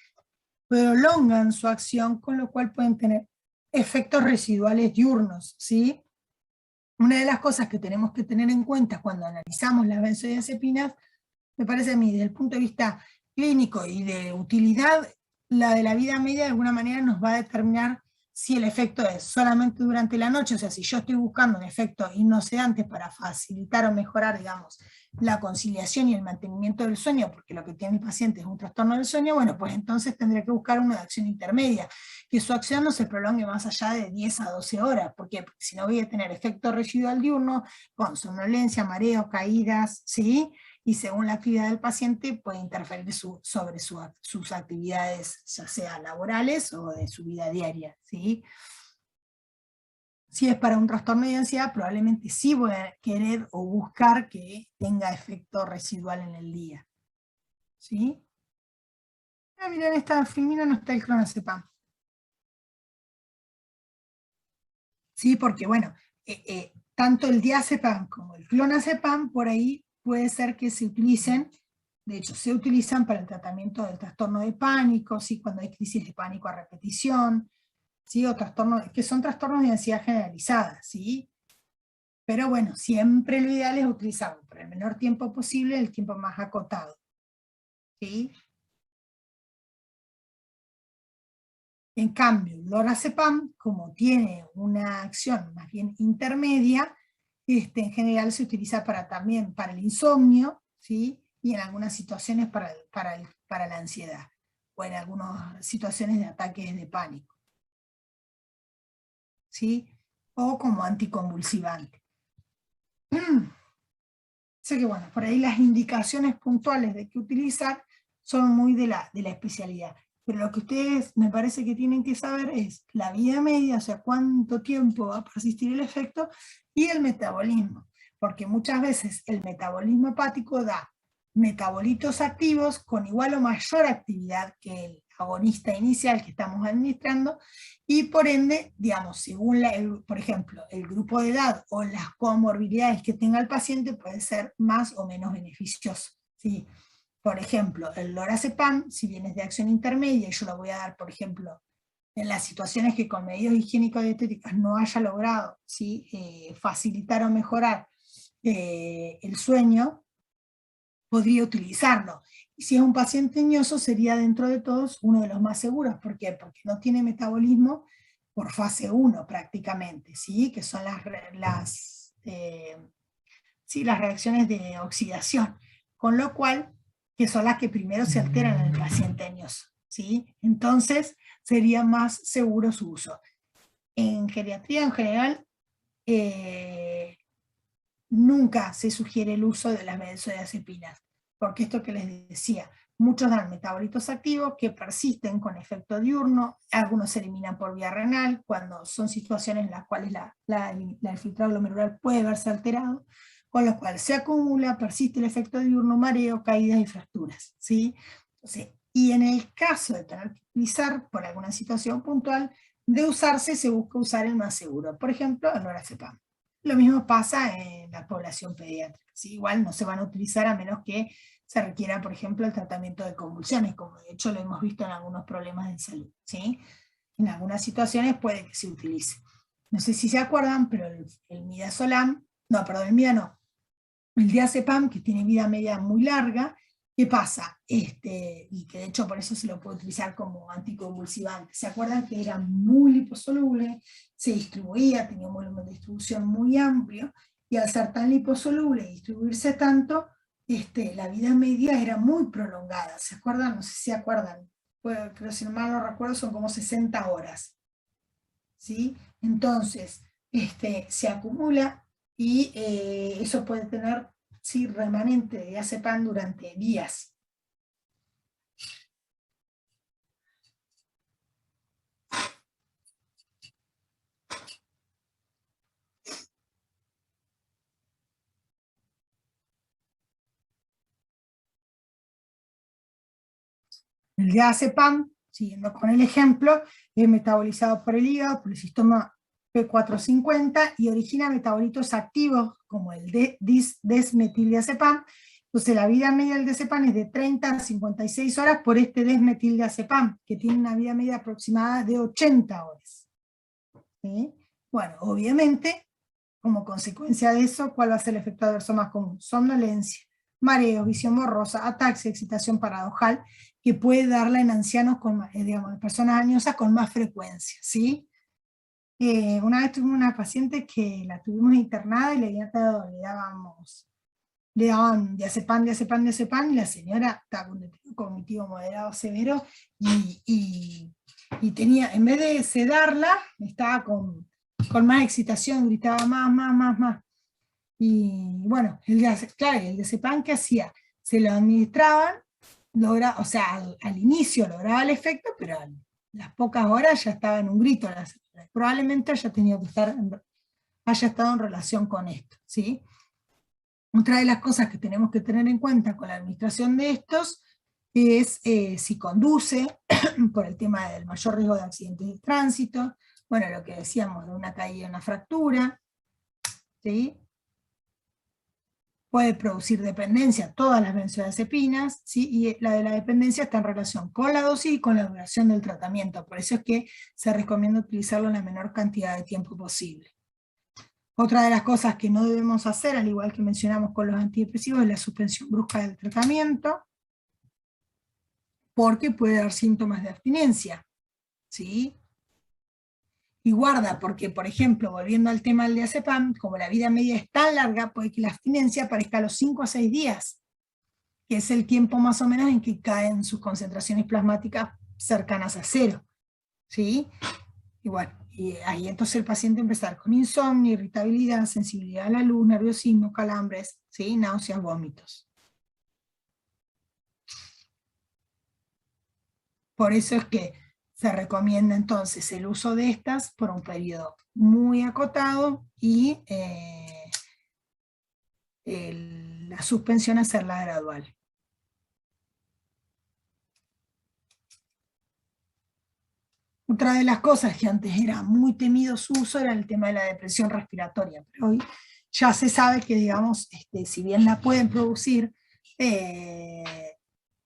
prolongan su acción, con lo cual pueden tener efectos residuales diurnos, ¿sí? Una de las cosas que tenemos que tener en cuenta cuando analizamos las benzodiazepinas, me parece a mí, desde el punto de vista clínico y de utilidad, la de la vida media de alguna manera nos va a determinar si el efecto es solamente durante la noche. O sea, si yo estoy buscando un efecto hipnosedante para facilitar o mejorar, digamos, la conciliación y el mantenimiento del sueño, porque lo que tiene el paciente es un trastorno del sueño, bueno, pues entonces tendré que buscar una de acción intermedia, que su acción no se prolongue más allá de 10 a 12 horas, porque si no voy a tener efecto residual diurno, con somnolencia, mareo, caídas, ¿sí? Y según la actividad del paciente puede interferir sobre sus actividades, ya sea laborales o de su vida diaria, ¿sí? Si es para un trastorno de ansiedad, probablemente sí voy a querer o buscar que tenga efecto residual en el día, ¿sí? Miren, esta filmina no está el clonazepam. Sí, porque bueno, tanto el diazepam como el clonazepam por ahí puede ser que se utilicen. De hecho, se utilizan para el tratamiento del trastorno de pánico, ¿sí? Cuando hay crisis de pánico a repetición, ¿sí? O trastornos, que son trastornos de ansiedad generalizada, ¿sí? Pero bueno, siempre lo ideal es utilizarlo por el menor tiempo posible, el tiempo más acotado, ¿sí? En cambio, el lorazepam, como tiene una acción más bien intermedia, en general se utiliza también para el insomnio, ¿sí? Y en algunas situaciones para la ansiedad, o en algunas situaciones de ataques de pánico, ¿sí? O como anticonvulsivante. Sé que bueno, por ahí las indicaciones puntuales de qué utilizar son muy de la especialidad. Pero lo que ustedes me parece que tienen que saber es la vida media, o sea, cuánto tiempo va a persistir el efecto, y el metabolismo. Porque muchas veces el metabolismo hepático da metabolitos activos con igual o mayor actividad que el agonista inicial que estamos administrando, y por ende, digamos, según, por ejemplo, el grupo de edad o las comorbilidades que tenga el paciente, puede ser más o menos beneficioso, ¿sí? Por ejemplo, el lorazepam, si bien es de acción intermedia, y yo lo voy a dar, por ejemplo, en las situaciones que con medidas higiénico-dietéticas no haya logrado, ¿sí? Facilitar o mejorar el sueño, podría utilizarlo. Y si es un paciente ñoso, sería dentro de todos uno de los más seguros. ¿Por qué? Porque no tiene metabolismo por fase 1 prácticamente, ¿sí? Que son las reacciones de oxidación. Con lo cual, que son las que primero se alteran en el paciente ñoso, ¿sí? Entonces, sería más seguro su uso. En geriatría en general, nunca se sugiere el uso de las benzodiazepinas. porque esto que les decía, muchos dan metabolitos activos que persisten con efecto diurno, algunos se eliminan por vía renal, cuando son situaciones en las cuales el filtrado glomerular puede verse alterado, con lo cual se acumula, persiste el efecto diurno, mareo, caídas y fracturas, ¿sí? Entonces, y en el caso de tener que utilizar por alguna situación puntual, de usarse se busca usar el más seguro, por ejemplo, el lorazepam. Lo mismo pasa en la población pediátrica, ¿sí? Igual no se van a utilizar a menos que se requiera, por ejemplo, el tratamiento de convulsiones, como de hecho lo hemos visto en algunos problemas de salud, ¿sí? En algunas situaciones puede que se utilice. No sé si se acuerdan, pero el midazolam, no, perdón, el mida no, el diazepam, que tiene vida media muy larga, ¿qué pasa? Y que de hecho por eso se lo puede utilizar como anticonvulsivante. ¿Se acuerdan que era muy liposoluble? Se distribuía, tenía un volumen de distribución muy amplio, y al ser tan liposoluble y distribuirse tanto, la vida media era muy prolongada. ¿Se acuerdan? No sé si se acuerdan. Pues, creo, si no mal no recuerdo, son como 60 horas. ¿Sí? Entonces, se acumula y eso puede tener, sí, remanente de diazepam durante días. El diazepam, siguiendo con el ejemplo, es metabolizado por el hígado, por el sistema P450, y origina metabolitos activos como el desmetildiazepam. Entonces la vida media del diazepam es de 30 a 56 horas por este desmetildiazepam, que tiene una vida media aproximada de 80 horas. ¿Sí? Bueno, obviamente, como consecuencia de eso, ¿cuál va a ser el efecto adverso más común? Somnolencia, mareo, visión borrosa, ataxia, excitación paradojal, que puede darla en ancianos, digamos, en personas añosas con más frecuencia, ¿sí? Una vez tuvimos una paciente que la tuvimos internada y le daban diazepam, y la señora estaba con deterioro cognitivo moderado severo, y tenía, en vez de sedarla, estaba con más excitación, gritaba más. Y bueno, claro, el diazepam, ¿qué hacía? Se lo administraban, o sea, al inicio lograba el efecto, pero a las pocas horas ya estaba en un grito. Probablemente haya estado en relación con esto, ¿sí? Otra de las cosas que tenemos que tener en cuenta con la administración de estos es si conduce, por el tema del mayor riesgo de accidentes de tránsito, bueno, lo que decíamos de una caída, una fractura, ¿sí? Puede producir dependencia, todas las benzodiazepinas, ¿sí? Y la de la dependencia está en relación con la dosis y con la duración del tratamiento, por eso es que se recomienda utilizarlo en la menor cantidad de tiempo posible. Otra de las cosas que no debemos hacer, al igual que mencionamos con los antidepresivos, es la suspensión brusca del tratamiento, porque puede dar síntomas de abstinencia, ¿sí? Y guarda, porque por ejemplo, volviendo al tema del diazepam, como la vida media es tan larga, puede que la abstinencia aparezca a los 5 a 6 días, que es el tiempo más o menos en que caen sus concentraciones plasmáticas cercanas a cero, ¿sí? Y bueno, y ahí entonces el paciente empezar con insomnio, irritabilidad, sensibilidad a la luz, nerviosismo, calambres, ¿sí? Náuseas, vómitos. Por eso es que se recomienda entonces el uso de estas por un periodo muy acotado y la suspensión hacerla gradual. Otra de las cosas que antes era muy temido su uso era el tema de la depresión respiratoria, pero hoy ya se sabe que, digamos, si bien la pueden producir,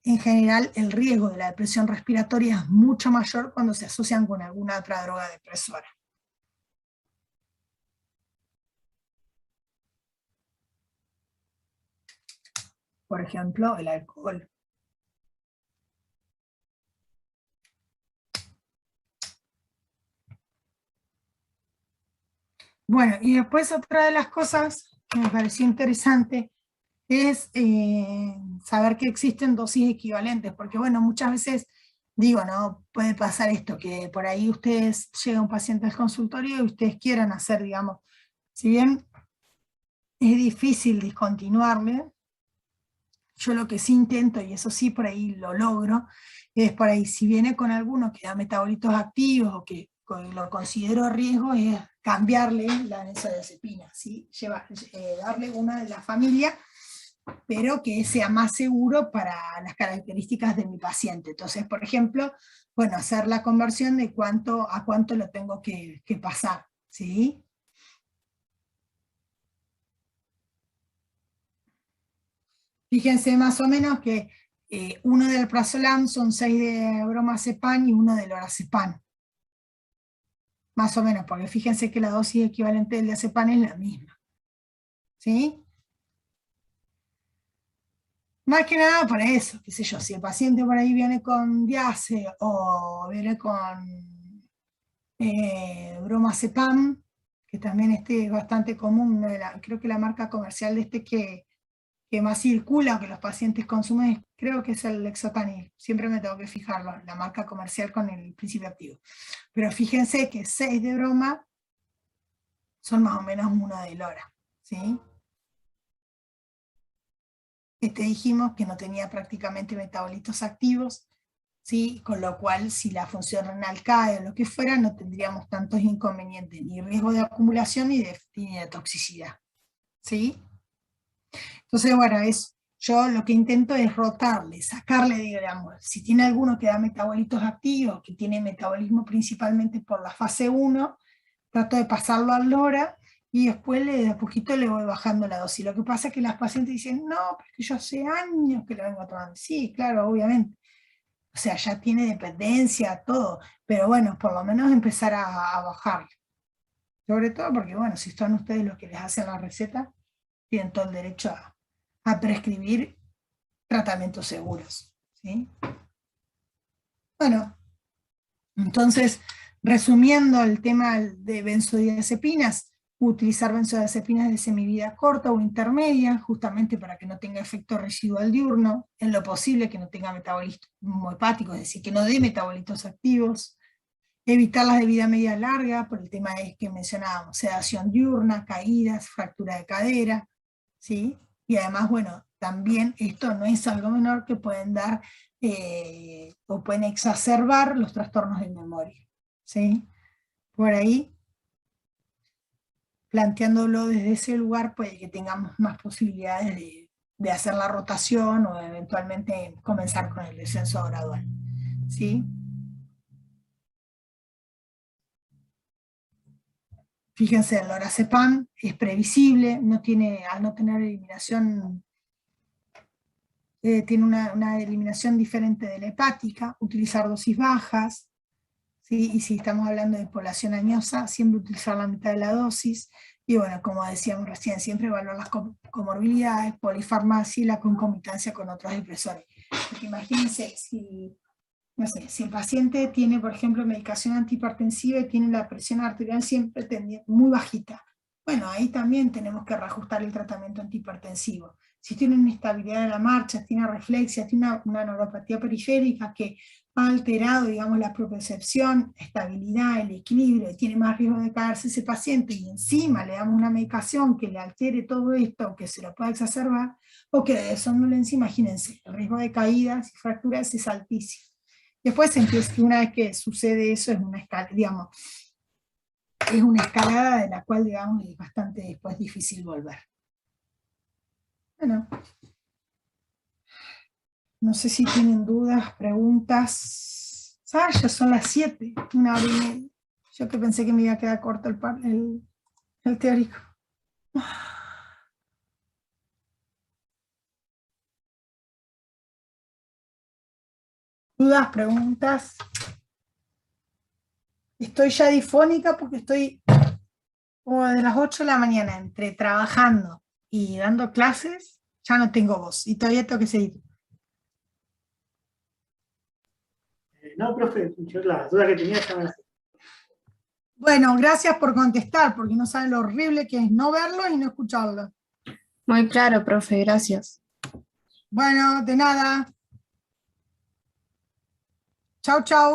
en general el riesgo de la depresión respiratoria es mucho mayor cuando se asocian con alguna otra droga depresora. Por ejemplo, el alcohol. Bueno, y después otra de las cosas que me pareció interesante es saber que existen dosis equivalentes, porque bueno, muchas veces digo, ¿no? Puede pasar esto, que por ahí ustedes, llega un paciente al consultorio y ustedes quieran hacer, digamos, si bien es difícil discontinuarle, yo lo que sí intento, y eso sí por ahí lo logro, es por ahí, si viene con alguno que da metabolitos activos o que lo considero riesgo, es cambiarle la benzodiazepina, ¿sí? Darle una de la familia, pero que sea más seguro para las características de mi paciente. Entonces, por ejemplo, bueno, hacer la conversión de a cuánto lo tengo que pasar, ¿sí? Fíjense más o menos que uno del prazolam son 6 de bromazepam y uno del lorazepam. Más o menos, porque fíjense que la dosis equivalente del diazepam es la misma. ¿Sí? Más que nada para eso, qué sé yo, si el paciente por ahí viene con diace o viene con bromazepam, que también es bastante común, creo que la marca comercial de que más circula, que los pacientes consumen, creo que es el Lexotanil. Siempre me tengo que fijarlo, la marca comercial con el principio activo. Pero fíjense que 6 de broma son más o menos 1 de lora, ¿sí? Dijimos que no tenía prácticamente metabolitos activos, ¿sí? Con lo cual, si la función renal cae o lo que fuera, no tendríamos tantos inconvenientes, ni riesgo de acumulación ni de toxicidad, ¿sí? Entonces, bueno, yo lo que intento es rotarle, sacarle, digamos, si tiene alguno que da metabolitos activos, que tiene metabolismo principalmente por la fase 1, trato de pasarlo al LORA, y después de a poquito le voy bajando la dosis. Lo que pasa es que las pacientes dicen, no, pero es que yo hace años que lo vengo tomando. Sí, claro, obviamente. O sea, ya tiene dependencia, todo, pero bueno, por lo menos empezar a bajarle. Sobre todo porque, bueno, si son ustedes los que les hacen la receta, tienen todo el derecho a prescribir tratamientos seguros, ¿sí? Bueno, entonces, resumiendo el tema de benzodiazepinas, utilizar benzodiazepinas de semivida corta o intermedia, justamente para que no tenga efecto residual diurno, en lo posible que no tenga metabolismo hepático, es decir, que no dé metabolitos activos. Evitar las de vida media larga, por el tema que mencionábamos, sedación diurna, caídas, fractura de cadera, ¿sí? Y además, bueno, también esto no es algo menor, que pueden dar o pueden exacerbar los trastornos de memoria, ¿sí? Por ahí, planteándolo desde ese lugar, puede que tengamos más posibilidades de hacer la rotación o eventualmente comenzar con el descenso gradual, ¿sí? Fíjense, el lorazepam es previsible, al no tener eliminación, tiene una eliminación diferente de la hepática, utilizar dosis bajas, ¿sí? Y si estamos hablando de población añosa, siempre utilizar la mitad de la dosis, y bueno, como decíamos recién, siempre evaluar las comorbilidades, polifarmacia y la concomitancia con otros depresores. Porque imagínense, no sé, si el paciente tiene, por ejemplo, medicación antihipertensiva y tiene la presión arterial siempre muy bajita, bueno, ahí también tenemos que reajustar el tratamiento antihipertensivo. Si tiene una inestabilidad de la marcha, tiene reflexia, tiene una neuropatía periférica que ha alterado, digamos, la propiocepción, estabilidad, el equilibrio, y tiene más riesgo de caerse ese paciente, y encima le damos una medicación que le altere todo esto, o que se lo pueda exacerbar, o que de somnolencia, imagínense, el riesgo de caídas y fracturas es altísimo. Después empieza, una vez que sucede eso, es una escala, digamos, es una escalada de la cual, digamos, es bastante después difícil volver. Bueno, no sé si tienen dudas, preguntas. Ah, ya son las 7, 1 hora y media. Yo que pensé que me iba a quedar corto el teórico. ¿Dudas, preguntas? Estoy ya difónica porque estoy como de las 8 de la mañana, entre trabajando y dando clases, ya no tengo voz y todavía tengo que seguir. No, profe, yo las dudas que tenía ya me las... Bueno, gracias por contestar, porque no saben lo horrible que es no verlo y no escucharlo. Muy claro, profe, gracias. Bueno, de nada. Chau, chau.